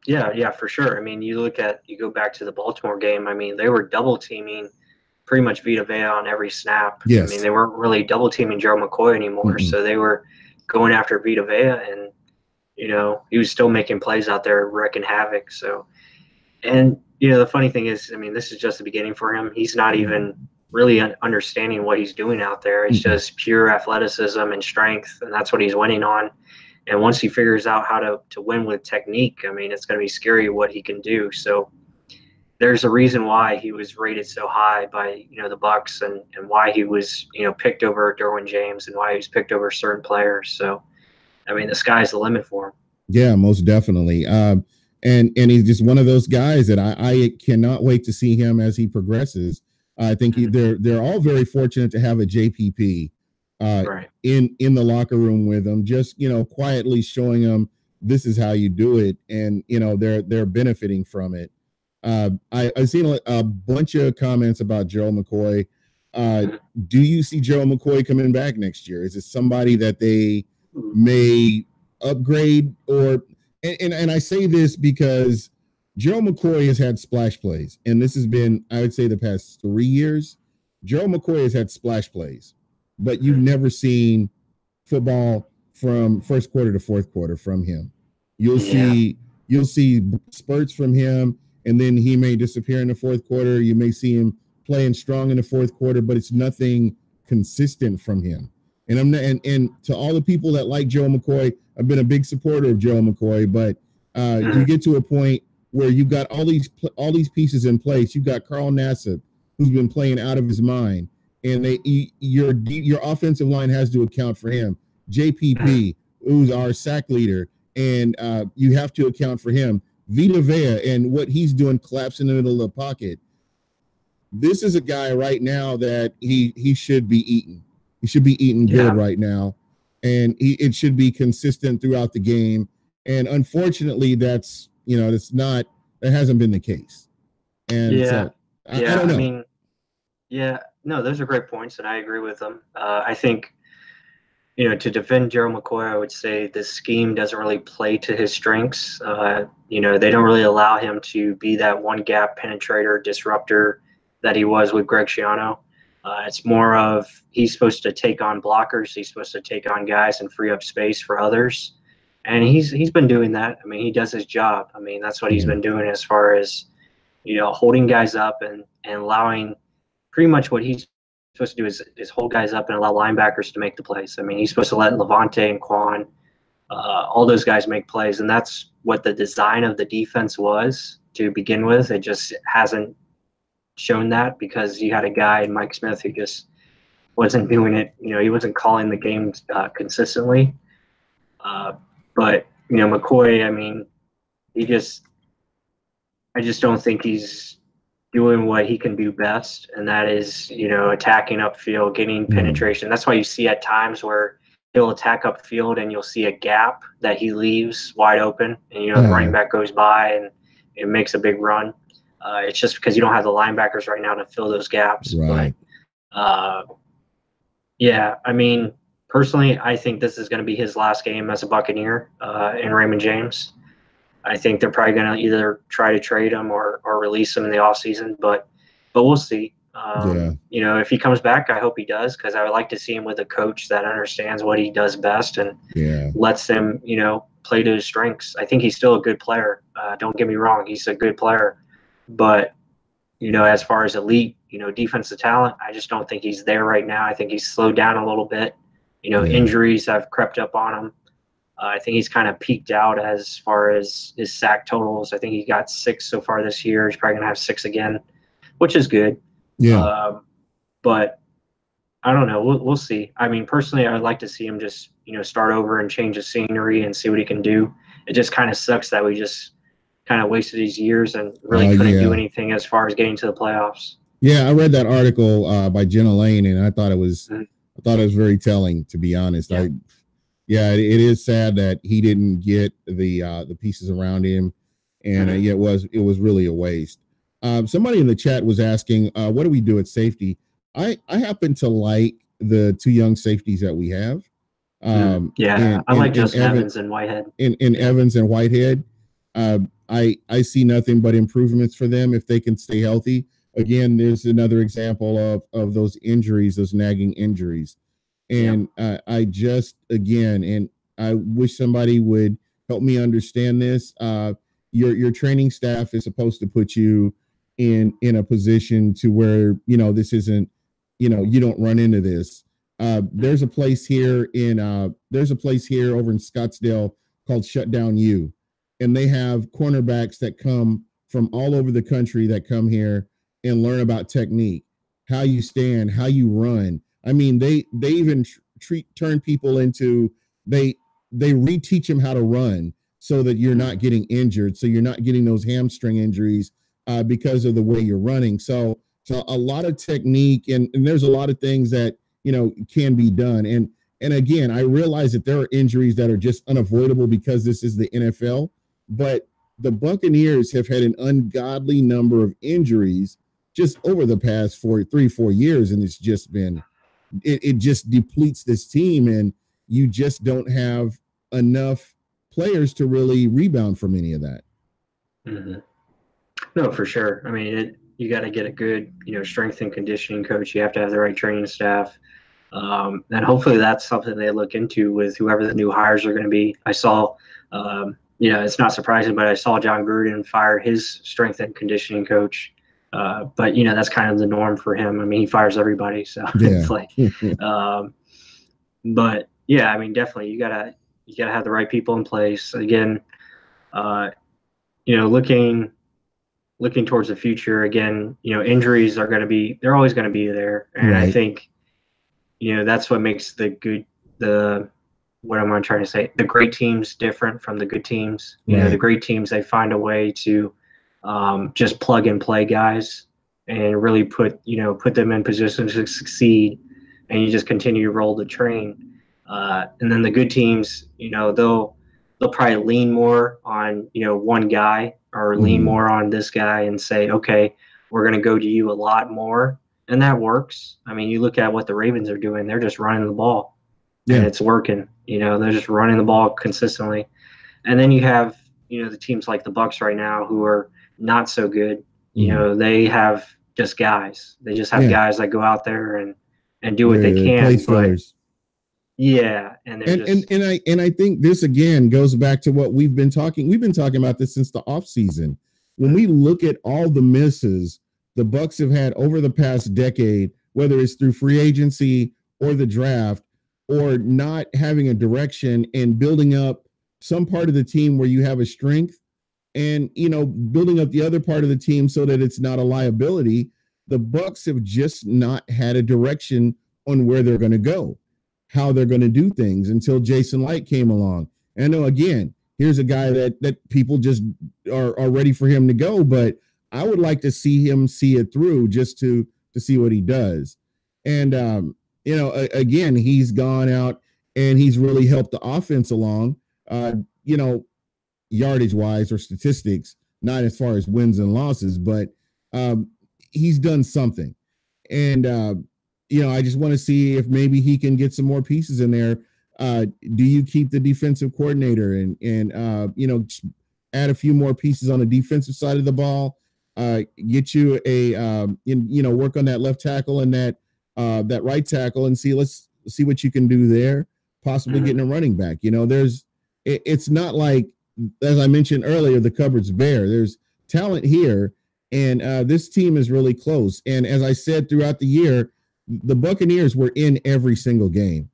Yeah, for sure. I mean, you go back to the Baltimore game. I mean, they were double teaming pretty much Vita Vea on every snap. Yes. I mean, they weren't really double teaming Joe McCoy anymore. So they were going after Vita Vea, and, he was still making plays out there, wrecking havoc. So, and, the funny thing is, I mean, this is just the beginning for him. He's not even really understanding what he's doing out there. It's just pure athleticism and strength, and that's what he's winning on. And once he figures out how to win with technique, I mean, it's going to be scary what he can do. So there's a reason why he was rated so high by, the Bucs, and why he was, picked over Derwin James, and why he was picked over certain players. So, I mean, the sky's the limit for him. Yeah, most definitely. And he's just one of those guys that I cannot wait to see him as he progresses. I think they're all very fortunate to have a JPP right in the locker room with them, just quietly showing them this is how you do it, and they're benefiting from it. I've seen a bunch of comments about Gerald McCoy. Do you see Gerald McCoy coming back next year? Is it somebody that they may upgrade, and I say this because Gerald McCoy has had splash plays, and this has been, I would say, the past 3 years. Gerald McCoy has had splash plays, but you've never seen football from first quarter to fourth quarter from him. You'll see spurts from him, and then he may disappear in the fourth quarter. You may see him playing strong in the fourth quarter, but it's nothing consistent from him. And I'm not, and to all the people that like Joe McCoy, I've been a big supporter of Joe McCoy, but you get to a point where you've got all these pieces in place. You've got Carl Nassib, who's been playing out of his mind, and your offensive line has to account for him. JPP, who's our sack leader, and you have to account for him. Vita Vea and what he's doing, collapsing in the middle of the pocket. This is a guy right now that he should be eating. He should be eating good right now, and it should be consistent throughout the game. And unfortunately, that hasn't been the case. And so I don't know. I mean, no, those are great points, and I agree with them. I think, to defend Gerald McCoy, I would say this scheme doesn't really play to his strengths. They don't really allow him to be that one gap penetrator, disruptor that he was with Greg Schiano. It's more of he's supposed to take on blockers. He's supposed to take on guys and free up space for others. And he's been doing that. I mean, he does his job. I mean, that's what he's been doing as far as, holding guys up and allowing pretty much what he's supposed to do is hold guys up and allow linebackers to make the plays. I mean, he's supposed to let Levante and Quan, all those guys make plays. And that's what the design of the defense was to begin with. It just hasn't shown that because you had a guy, Mike Smith, who just wasn't doing it. He wasn't calling the games consistently. But, McCoy, I mean, I just don't think he's doing what he can do best, and that is, attacking upfield, getting penetration. That's why you see at times where he'll attack upfield and you'll see a gap that he leaves wide open, and, the running back goes by and it makes a big run. It's just because you don't have the linebackers right now to fill those gaps. Right. But, I mean, personally, I think this is going to be his last game as a Buccaneer in Raymond James. I think they're probably going to either try to trade him or release him in the offseason, but we'll see. If he comes back, I hope he does, because I would like to see him with a coach that understands what he does best and lets him, play to his strengths. I think he's still a good player. Don't get me wrong. He's a good player. But, as far as elite, defensive talent, I just don't think he's there right now. I think he's slowed down a little bit. Injuries have crept up on him. I think he's kind of peaked out as far as his sack totals. I think he got 6 so far this year. He's probably going to have 6 again, which is good. Yeah. But I don't know. We'll see. I mean, personally, I would like to see him just, start over and change the scenery and see what he can do. It just kind of sucks that we just kind of wasted his years and really couldn't do anything as far as getting to the playoffs. Yeah, I read that article by Jenna Lane, and I thought it was very telling, to be honest. Yeah. It is sad that he didn't get the pieces around him, and it was really a waste. Somebody in the chat was asking, what do we do at safety? I happen to like the two young safeties that we have. I like Justin Evans and Whitehead. In Evans and Whitehead, I see nothing but improvements for them if they can stay healthy. Again, there's another example of those injuries, those nagging injuries. And I just, again, and I wish somebody would help me understand this. Your training staff is supposed to put you in a position to where, this isn't, you don't run into this. There's a place here over in Scottsdale called Shutdown U, and they have cornerbacks that come from all over the country that come here and learn about technique, how you stand, how you run. I mean, they even turn people into, they reteach them how to run so that you're not getting injured, so you're not getting those hamstring injuries because of the way you're running. So a lot of technique, and there's a lot of things that can be done. And again, I realize that there are injuries that are just unavoidable because this is the NFL, but the Buccaneers have had an ungodly number of injuries just over the past 4 years, and it's just been, it just depletes this team, and you just don't have enough players to really rebound from any of that. No, for sure. I mean, you got to get a good, strength and conditioning coach. You have to have the right training staff. And hopefully that's something they look into with whoever the new hires are going to be. I saw, it's not surprising, but I saw John Gruden fire his strength and conditioning coach. But that's kind of the norm for him. I mean, he fires everybody, so it's like, but yeah, I mean, definitely you gotta have the right people in place. Again, looking towards the future. Again, injuries are they're always going to be there, and I think, that's what makes the great teams different from the good teams. The great teams, they find a way to just plug and play guys and really put them in position to succeed, and you just continue to roll the train. And then the good teams, they'll probably lean more on, one guy or lean more on this guy and say, okay, we're going to go to you a lot more. And that works. I mean, you look at what the Ravens are doing, they're just running the ball and it's working, they're just running the ball consistently. And then you have, the teams like the Bucs right now who are not so good. They have just guys. They just have guys that go out there and do what they can. And I think this again goes back to what we've been talking about this since the offseason. When we look at all the misses the Bucs have had over the past decade, whether it's through free agency or the draft, or not having a direction and building up some part of the team where you have a strength, and building up the other part of the team so that it's not a liability, the Bucs have just not had a direction on where they're going to go, how they're going to do things, until Jason Light came along. And I know, again, here's a guy that people just are ready for him to go, but I would like to see him see it through just to see what he does. And again, he's gone out and he's really helped the offense along, yardage wise or statistics, not as far as wins and losses, but he's done something. And I just want to see if maybe he can get some more pieces in there. Do you keep the defensive coordinator and add a few more pieces on the defensive side of the ball? Get you work on that left tackle and that right tackle, and let's see what you can do there. Possibly getting a running back. It's not like, as I mentioned earlier, the cupboard's bare. There's talent here, and this team is really close. And as I said throughout the year, the Buccaneers were in every single game,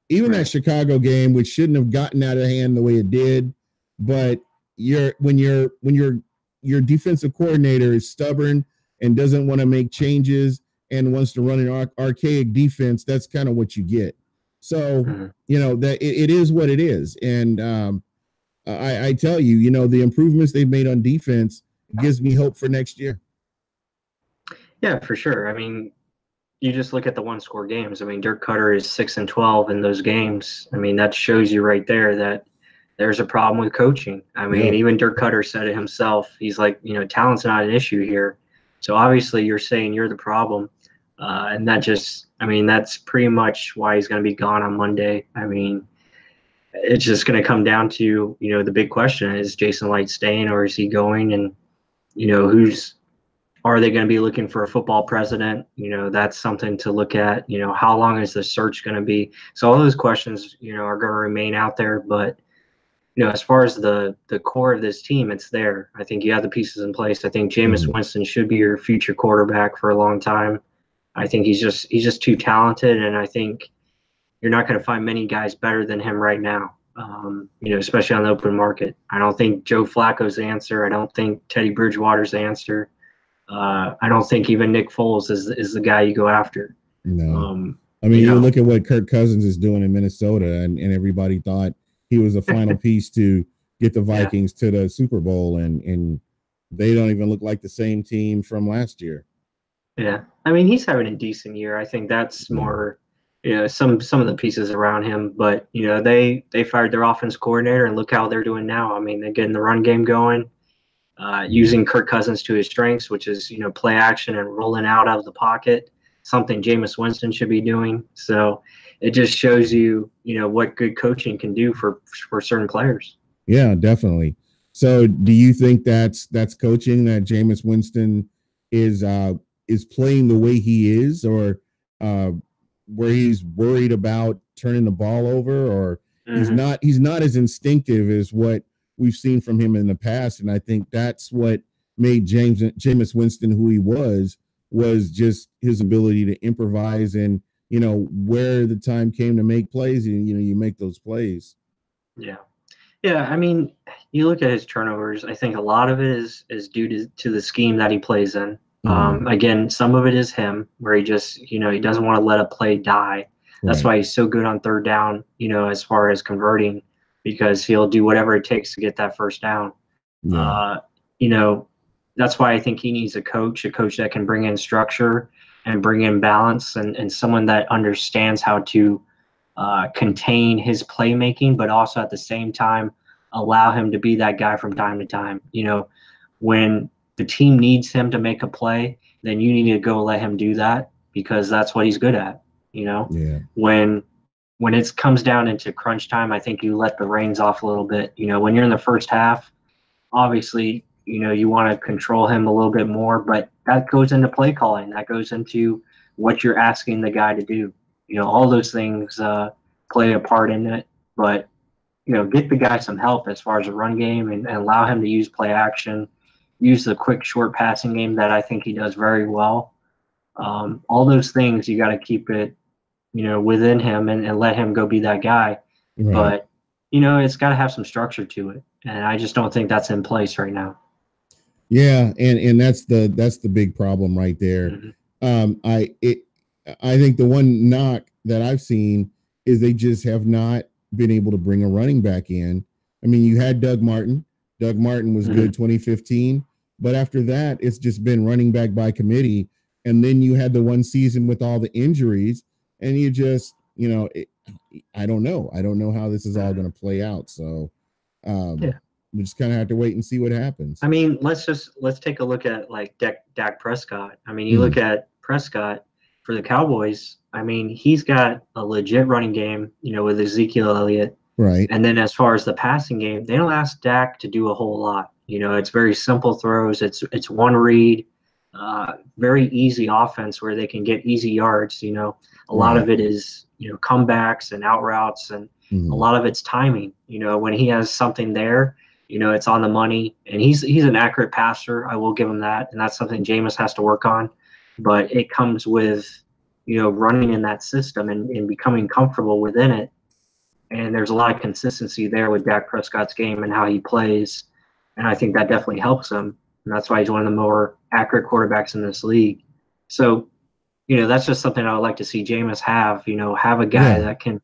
even that Chicago game, which shouldn't have gotten out of hand the way it did. But when your defensive coordinator is stubborn and doesn't want to make changes and wants to run an archaic defense, that's kind of what you get. So, that it is what it is. And I tell you, you know, the improvements they've made on defense gives me hope for next year. Yeah, for sure. I mean, you just look at the one-score games. I mean, Dirk Cutter is 6-12 in those games. I mean, that shows you right there that there's a problem with coaching. I mean, Yeah. even Dirk Cutter said it himself. He's like, talent's not an issue here. So obviously, you're saying you're the problem, and that just, I mean, that's pretty much why he's going to be gone on Monday. I mean, it's just going to come down to, the big question is Jason Light staying or is he going? And who's are they going to be looking for a football president? That's something to look at. How long is the search going to be? So all those questions, are going to remain out there. But as far as the core of this team, it's there. I think you have the pieces in place. I think Jameis Winston should be your future quarterback for a long time. I think he's just too talented, and I think you're not going to find many guys better than him right now. Especially on the open market. I don't think Joe Flacco's the answer. I don't think Teddy Bridgewater's the answer. I don't think even Nick Foles is the guy you go after. No. I mean, you look at what Kirk Cousins is doing in Minnesota, and everybody thought he was the final piece to get the Vikings to the Super Bowl, and they don't even look like the same team from last year. Yeah. I mean, he's having a decent year. I think that's more, some of the pieces around him. But, they fired their offense coordinator, and look how they're doing now. I mean, they're getting the run game going. Using Kirk Cousins to his strengths, which is, play action and rolling out of the pocket, something Jameis Winston should be doing. So it just shows you, what good coaching can do for certain players. Yeah, definitely. So do you think that's coaching, that Jameis Winston is playing the way he is, or where he's worried about turning the ball over, or he's not as instinctive as what we've seen from him in the past? And I think that's what made Jameis Winston who he was just his ability to improvise, and where the time came to make plays, and you make those plays. Yeah, I mean, you look at his turnovers, I think a lot of it is due to the scheme that he plays in. Again, some of it is him, where he just, he doesn't want to let a play die. That's why he's so good on third down, as far as converting, because he'll do whatever it takes to get that first down. That's why I think he needs a coach that can bring in structure and bring in balance, and someone that understands how to contain his playmaking, but also at the same time allow him to be that guy from time to time. When the team needs him to make a play, then you need to go let him do that, because that's what he's good at. When it comes down into crunch time, I think you let the reins off a little bit. When you're in the first half, obviously, you want to control him a little bit more, but that goes into play calling. That goes into what you're asking the guy to do. All those things play a part in it, but, get the guy some help as far as a run game, and allow him to use play action, use the quick, short passing game that I think he does very well. All those things, you got to keep it, within him, and let him go be that guy. Right. But, it's got to have some structure to it. And I just don't think that's in place right now. Yeah. And that's the big problem right there. I think the one knock that I've seen is they just have not been able to bring a running back in. I mean, you had Doug Martin. Doug Martin was good 2015, but after that, it's just been running back by committee. And then you had the one season with all the injuries, and you just, I don't know. I don't know how this is all going to play out. So we just kind of have to wait and see what happens. I mean, let's take a look at like Dak Prescott. I mean, you look at Prescott for the Cowboys. I mean, he's got a legit running game, with Ezekiel Elliott. Right. And then as far as the passing game, they don't ask Dak to do a whole lot. It's very simple throws. It's one read, very easy offense where they can get easy yards. A lot of it is, comebacks and out routes, and a lot of it's timing. When he has something there, it's on the money, and he's an accurate passer. I will give him that. And that's something Jameis has to work on, but it comes with, running in that system and becoming comfortable within it. And there's a lot of consistency there with Dak Prescott's game and how he plays. And I think that definitely helps him. And that's why he's one of the more accurate quarterbacks in this league. So, that's just something I would like to see Jameis have, have a guy that can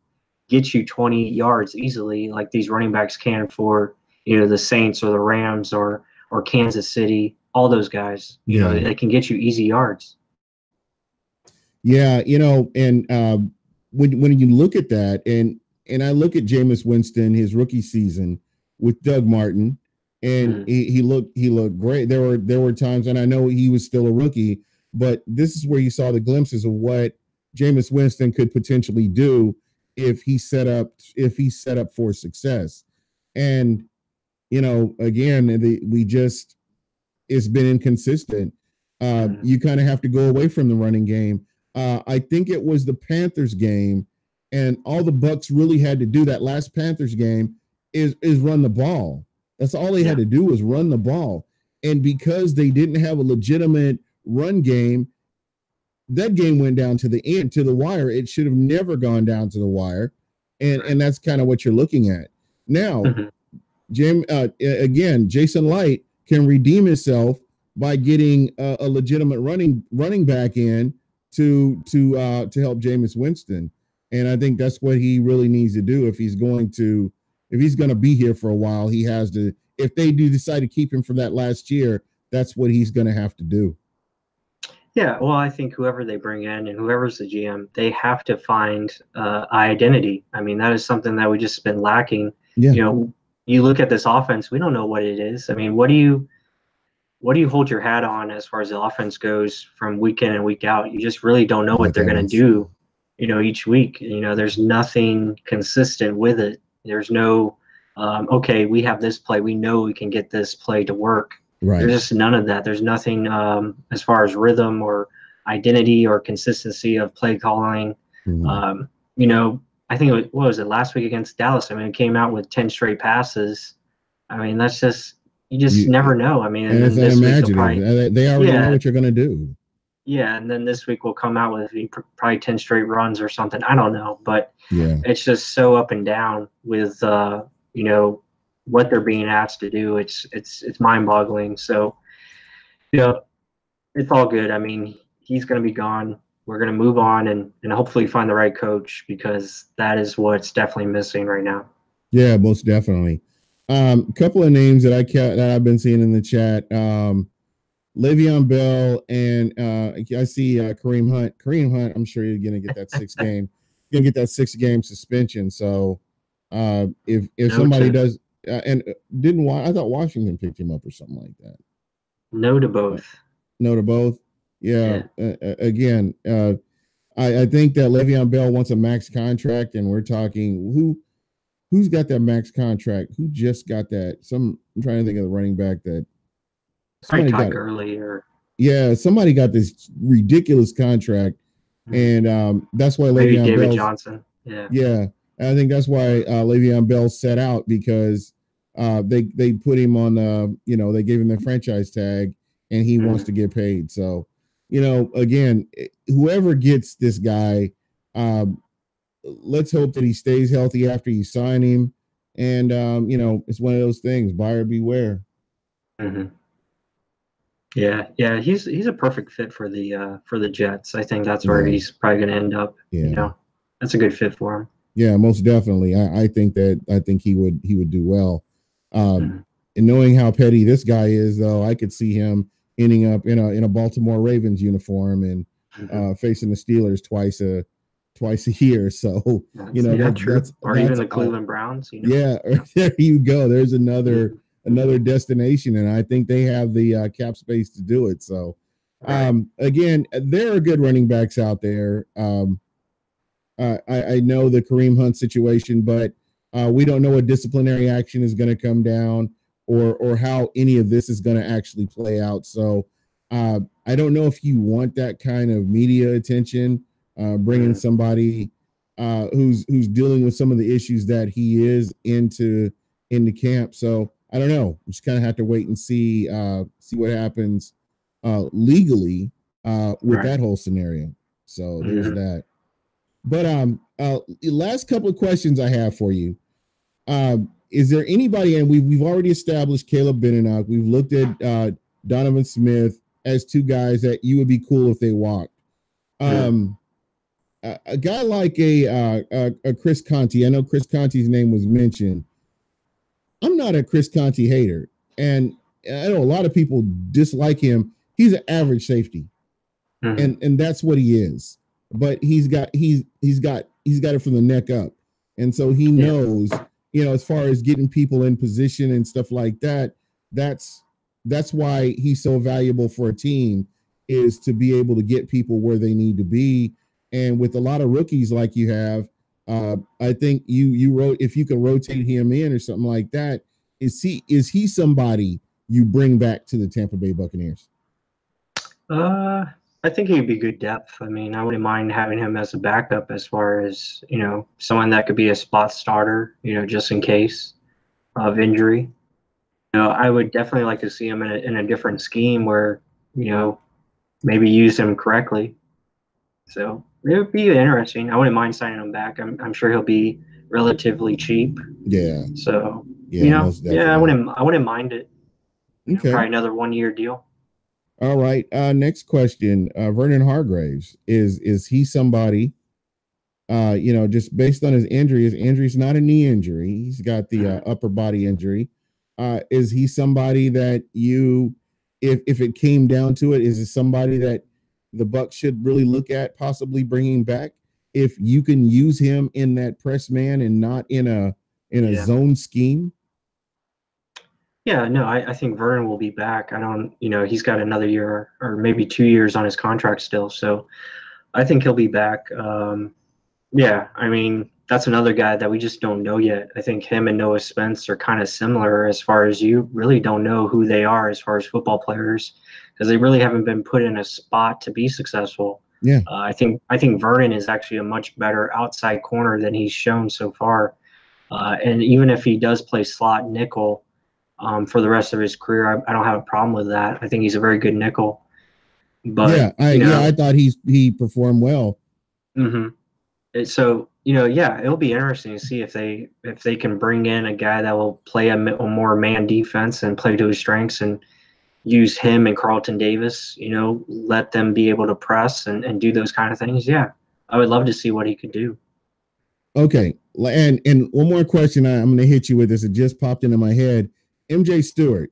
get you 20 yards easily, like these running backs can, for, the Saints or the Rams or Kansas City, all those guys. They can get you easy yards. Yeah, and when you look at that, and I look at Jameis Winston, his rookie season with Doug Martin, and he looked great. There were times, and I know he was still a rookie, but this is where you saw the glimpses of what Jameis Winston could potentially do if he set up for success. And again, it's been inconsistent. You kind of have to go away from the running game. I think it was the Panthers game, and all the Bucs really had to do that last Panthers game is run the ball. That's all they had to do was run the ball. And because they didn't have a legitimate run game, that game went down to the end, to the wire. It should have never gone down to the wire. And that's kind of what you're looking at. Now, Jason Light can redeem himself by getting a legitimate running back in to help Jameis Winston. And I think that's what he really needs to do if he's going to be here for a while. He has to, if they do decide to keep him for that last year, that's what he's going to have to do. Yeah, well, I think whoever they bring in and whoever's the GM, they have to find identity. I mean, that is something that we just been lacking. Yeah. You look at this offense, we don't know what it is. I mean, what do you hold your hat on as far as the offense goes from week in and week out? You just really don't know what they're going to do, each week. There's nothing consistent with it. There's no, okay, we have this play. We know we can get this play to work. Right. There's just none of that. There's nothing as far as rhythm or identity or consistency of play calling. I think what was it last week against Dallas? I mean, it came out with 10 straight passes. I mean, that's just you never know. I mean, and it's unimaginative. They already know what you're going to do. Yeah, and then this week we'll come out with probably 10 straight runs or something. I don't know, but it's just so up and down with what they're being asked to do. It's mind-boggling. So, it's all good. I mean, he's going to be gone. We're going to move on and hopefully find the right coach, because that is what's definitely missing right now. Yeah, most definitely. A couple of names that I've been seeing in the chat. Le'Veon Bell and I see Kareem Hunt. Kareem Hunt, I'm sure you're going to get that 6-game suspension. So if somebody does, and I thought Washington picked him up or something like that. No to both. Yeah. Again, I think that Le'Veon Bell wants a max contract, and we're talking who's got that max contract? Who just got that? I'm trying to think of the running back that somebody got earlier. Yeah, somebody got this ridiculous contract, and that's why Le'Veon Bell. Johnson. Yeah. Yeah. And I think that's why Le'Veon Bell set out, because they put him on they gave him the franchise tag, and he wants to get paid. So, again, whoever gets this guy, let's hope that he stays healthy after you sign him. And it's one of those things, buyer beware. Yeah, he's a perfect fit for the Jets. I think that's where he's probably going to end up. That's a good fit for him. Yeah, most definitely. I think he would do well. And knowing how petty this guy is, though, I could see him ending up in a Baltimore Ravens uniform and facing the Steelers twice a year. So that's or even the Cleveland Browns. Yeah, there you go. There's another destination, and I think they have the cap space to do it. So again, there are good running backs out there. I know the Kareem Hunt situation, but we don't know what disciplinary action is going to come down or how any of this is going to actually play out. So I don't know if you want that kind of media attention, bringing somebody who's dealing with some of the issues that he is into camp. So I don't know. We just kind of have to wait and see what happens legally with that whole scenario. So there's that. But last couple of questions I have for you. Is there anybody, and we've already established Caleb Benenoch. We've looked at Donovan Smith as two guys that you would be cool if they walked. A guy like a Chris Conte. I know Chris Conte's name was mentioned. I'm not a Chris Conte hater, and I know a lot of people dislike him. He's an average safety, Mhm. and that's what he is. But he's got it from the neck up, and so he Yeah. knows, as far as getting people in position and stuff like that. That's that's why he's so valuable for a team, is to be able to get people where they need to be. And with a lot of rookies like you have, I think you wrote, if you can rotate him in or something like that. Is he somebody you bring back to the Tampa Bay Buccaneers? Uh, I think he'd be good depth. I mean, I wouldn't mind having him as a backup as far as, someone that could be a spot starter, just in case of injury. I would definitely like to see him in a different scheme where, you know, maybe use him correctly. So it would be interesting. I wouldn't mind signing him back. I'm sure he'll be relatively cheap. Yeah, So, yeah, most yeah, I definitely. wouldn't mind it. Okay. Probably another 1 year deal. All right. Next question. Vernon Hargraves, is he somebody? Just based on his injury's not a knee injury. He's got the Mhm. upper body injury. Is he somebody that if it came down to it, is it somebody that the Bucks should really look at possibly bringing back if you can use him in that press man and not in a Yeah. zone scheme? Yeah, no, I think Vernon will be back. I don't, he's got another year or maybe 2 years on his contract still. So I think he'll be back. Yeah, I mean, that's another guy that we just don't know yet. I think him and Noah Spence are kind of similar as far as you really don't know who they are as far as football players because they really haven't been put in a spot to be successful. Yeah. I think Vernon is actually a much better outside corner than he's shown so far. And even if he does play slot nickel for the rest of his career, I don't have a problem with that. I think he's a very good nickel. But I thought he performed well. mhm. So yeah, it'll be interesting to see if they can bring in a guy that will play a more man defense and play to his strengths and use him and Carlton Davis. Let them be able to press and do those kind of things. Yeah, I would love to see what he could do. Okay, and one more question I'm going to hit you with this. It just popped into my head. MJ Stewart.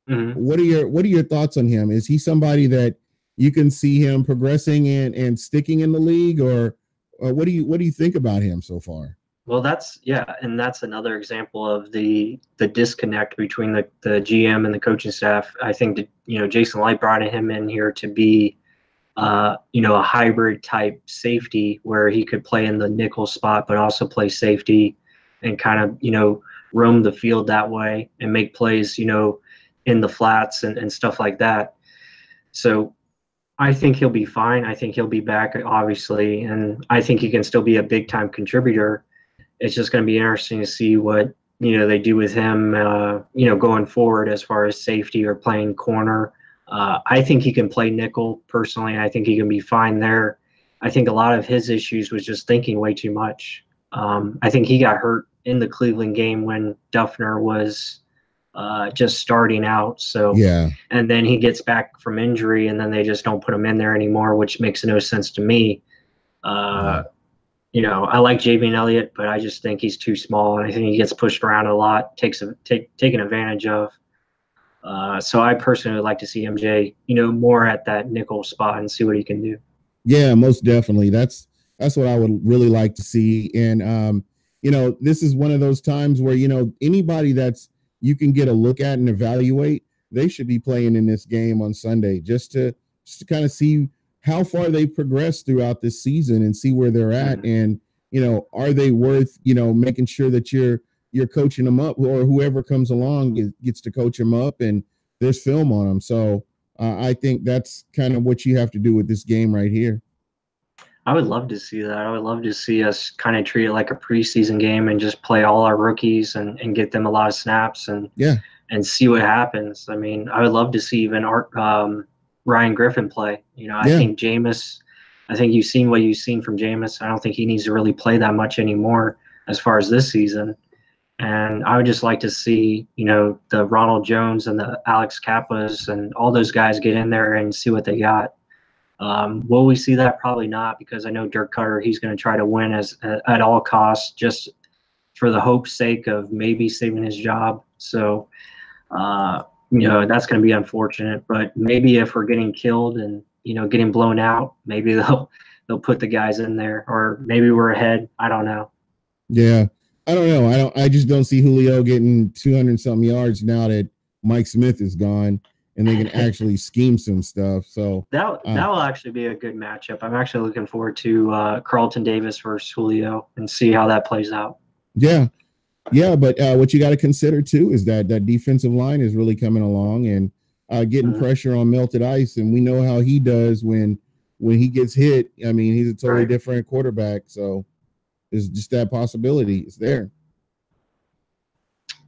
Hmm. What are your thoughts on him? Is he somebody that you can see him progressing and sticking in the league, or what do you think about him so far? Well, and that's another example of the disconnect between the GM and the coaching staff. I think that Jason Light brought him in here to be a hybrid type safety where he could play in the nickel spot, but also play safety and kind of, roam the field that way and make plays, in the flats and stuff like that. So I think he'll be fine. I think he'll be back, obviously. And I think he can still be a big time contributor. It's just going to be interesting to see what, they do with him, going forward as far as safety or playing corner. I think he can play nickel personally. I think he can be fine there. I think a lot of his issues was just thinking way too much. I think he got hurt in the Cleveland game when Duffner was just starting out. So, Yeah. and then he gets back from injury, and then they just don't put him in there anymore, which makes no sense to me. Yeah. Uh, I like Javian Elliott, but I just think he's too small, and I think he gets pushed around a lot, taken advantage of. So I personally would like to see MJ, more at that nickel spot and see what he can do. Yeah, most definitely. That's what I would really like to see. And this is one of those times where anybody that's you can get a look at and evaluate, they should be playing in this game on Sunday just to kind of see how far they progress throughout this season and see where they're at. Mhm. And are they worth making sure that you're coaching them up, or whoever comes along gets to coach them up, and there's film on them. So I think that's kind of what you have to do with this game right here. I would love to see that. I would love to see us kind of treat it like a preseason game and just play all our rookies and get them a lot of snaps Yeah. and see what happens. I mean, I would love to see even Ryan Griffin play. I Yeah. think I think you've seen what you've seen from Jameis. I don't think he needs to really play that much anymore as far as this season. And I would just like to see, the Ronald Jones and the Alex Kappas and all those guys get in there and see what they got. Will we see that? Probably not, because I know Dirk Cutter, he's going to try to win at all costs, just for the hope's sake of maybe saving his job. So, that's going to be unfortunate. But maybe if we're getting killed and getting blown out, maybe they'll put the guys in there, or maybe we're ahead. I don't know. Yeah, I don't know. I just don't see Julio getting 200-something yards now that Mike Smith is gone, and they can actually scheme some stuff. So that will actually be a good matchup. I'm actually looking forward to Carlton Davis versus Julio and see how that plays out. Yeah, but what you got to consider too is that defensive line is really coming along and getting pressure on melted ice, and we know how he does when he gets hit. I mean, he's a totally different quarterback, so it's just that possibility. It's there.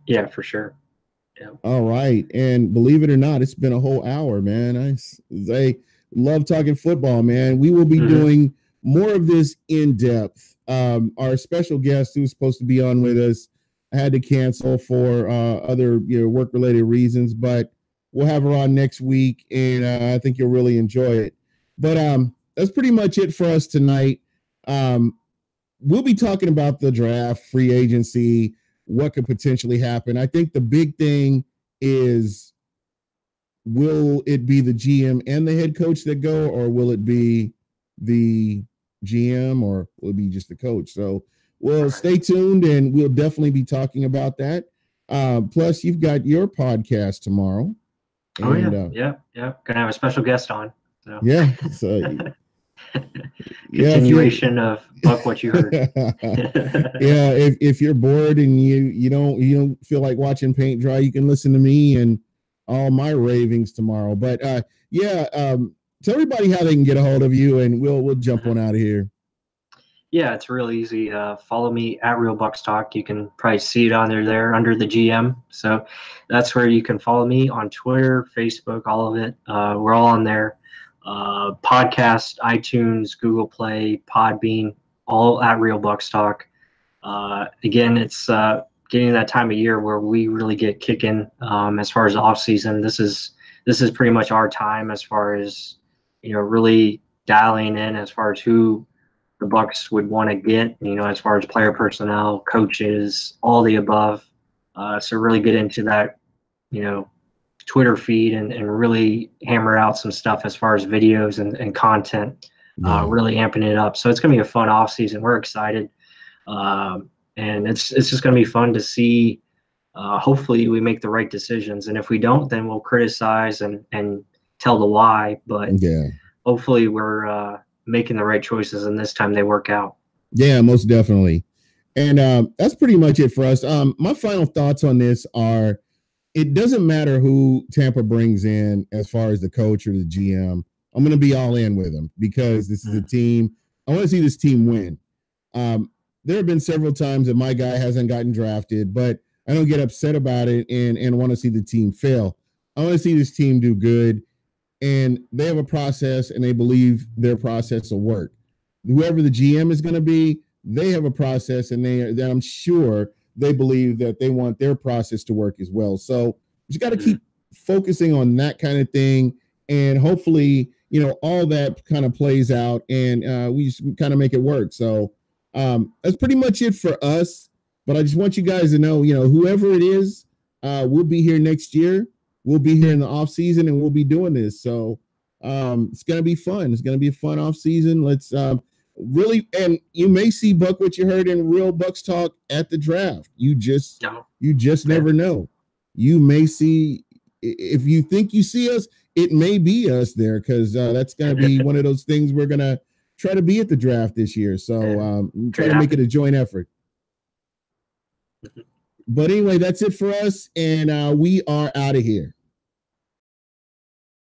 Yeah, for sure. Yeah. All right, and believe it or not, it's been a whole hour, man. I love talking football, man. We will be doing more of this in depth. Our special guest who's supposed to be on with us had to cancel for other work related reasons, but we'll have her on next week, and I think you'll really enjoy it. But that's pretty much it for us tonight. We'll be talking about the draft, free agency, what could potentially happen. I think the big thing is, will it be the GM and the head coach that go, or will it be the GM, or will it be just the coach? So we'll stay tuned, and we'll definitely be talking about that. Plus, you've got your podcast tomorrow. And, yeah. Gonna have a special guest on. So. Yeah. So continuation of Buc What You Heard. Yeah, if you're bored and you don't feel like watching paint dry, you can listen to me and all my ravings tomorrow. But tell everybody how they can get a hold of you, and we'll jump on out of here. Yeah, it's real easy. Follow me at Real Bucs Talk. You can probably see it on there under the GM. So that's where you can follow me on Twitter, Facebook, all of it. We're all on there. Podcast, iTunes, Google Play, Podbean, all at Real Bucs Talk. Again, it's getting that time of year where we really get kicking as far as the off season. This is pretty much our time as far as really dialing in as far as who the Bucs would want to get, as far as player personnel, coaches, all the above. So really get into that, Twitter feed and really hammer out some stuff as far as videos and content, really amping it up. So it's going to be a fun off season. We're excited. And it's just going to be fun to see. Hopefully we make the right decisions. And if we don't, then we'll criticize and tell the why. But hopefully we're making the right choices, and this time they work out. Yeah, most definitely. And that's pretty much it for us. My final thoughts on this are, it doesn't matter who Tampa brings in as far as the coach or the GM. I'm going to be all in with them because this is a team. I want to see this team win. There have been several times that my guy hasn't gotten drafted, but I don't get upset about it and want to see the team fail. I want to see this team do good, and they have a process, and they believe their process will work. Whoever the GM is going to be, they have a process, and that I'm sure they believe that they want their process to work as well. So you got to keep focusing on that kind of thing, and hopefully, all that kind of plays out, and we just kind of make it work. So that's pretty much it for us. But I just want you guys to know, whoever it is, we'll be here next year. We'll be here in the off season, and we'll be doing this. So it's going to be fun. It's going to be a fun off season. Let's really, and you may see Buc What You Heard in Real Bucs Talk at the draft. You just never know. You may see, if you think you see us, it may be us there, because that's going to be one of those things we're going to try to be at the draft this year. So try to make it a joint effort. But anyway, that's it for us, and we are out of here.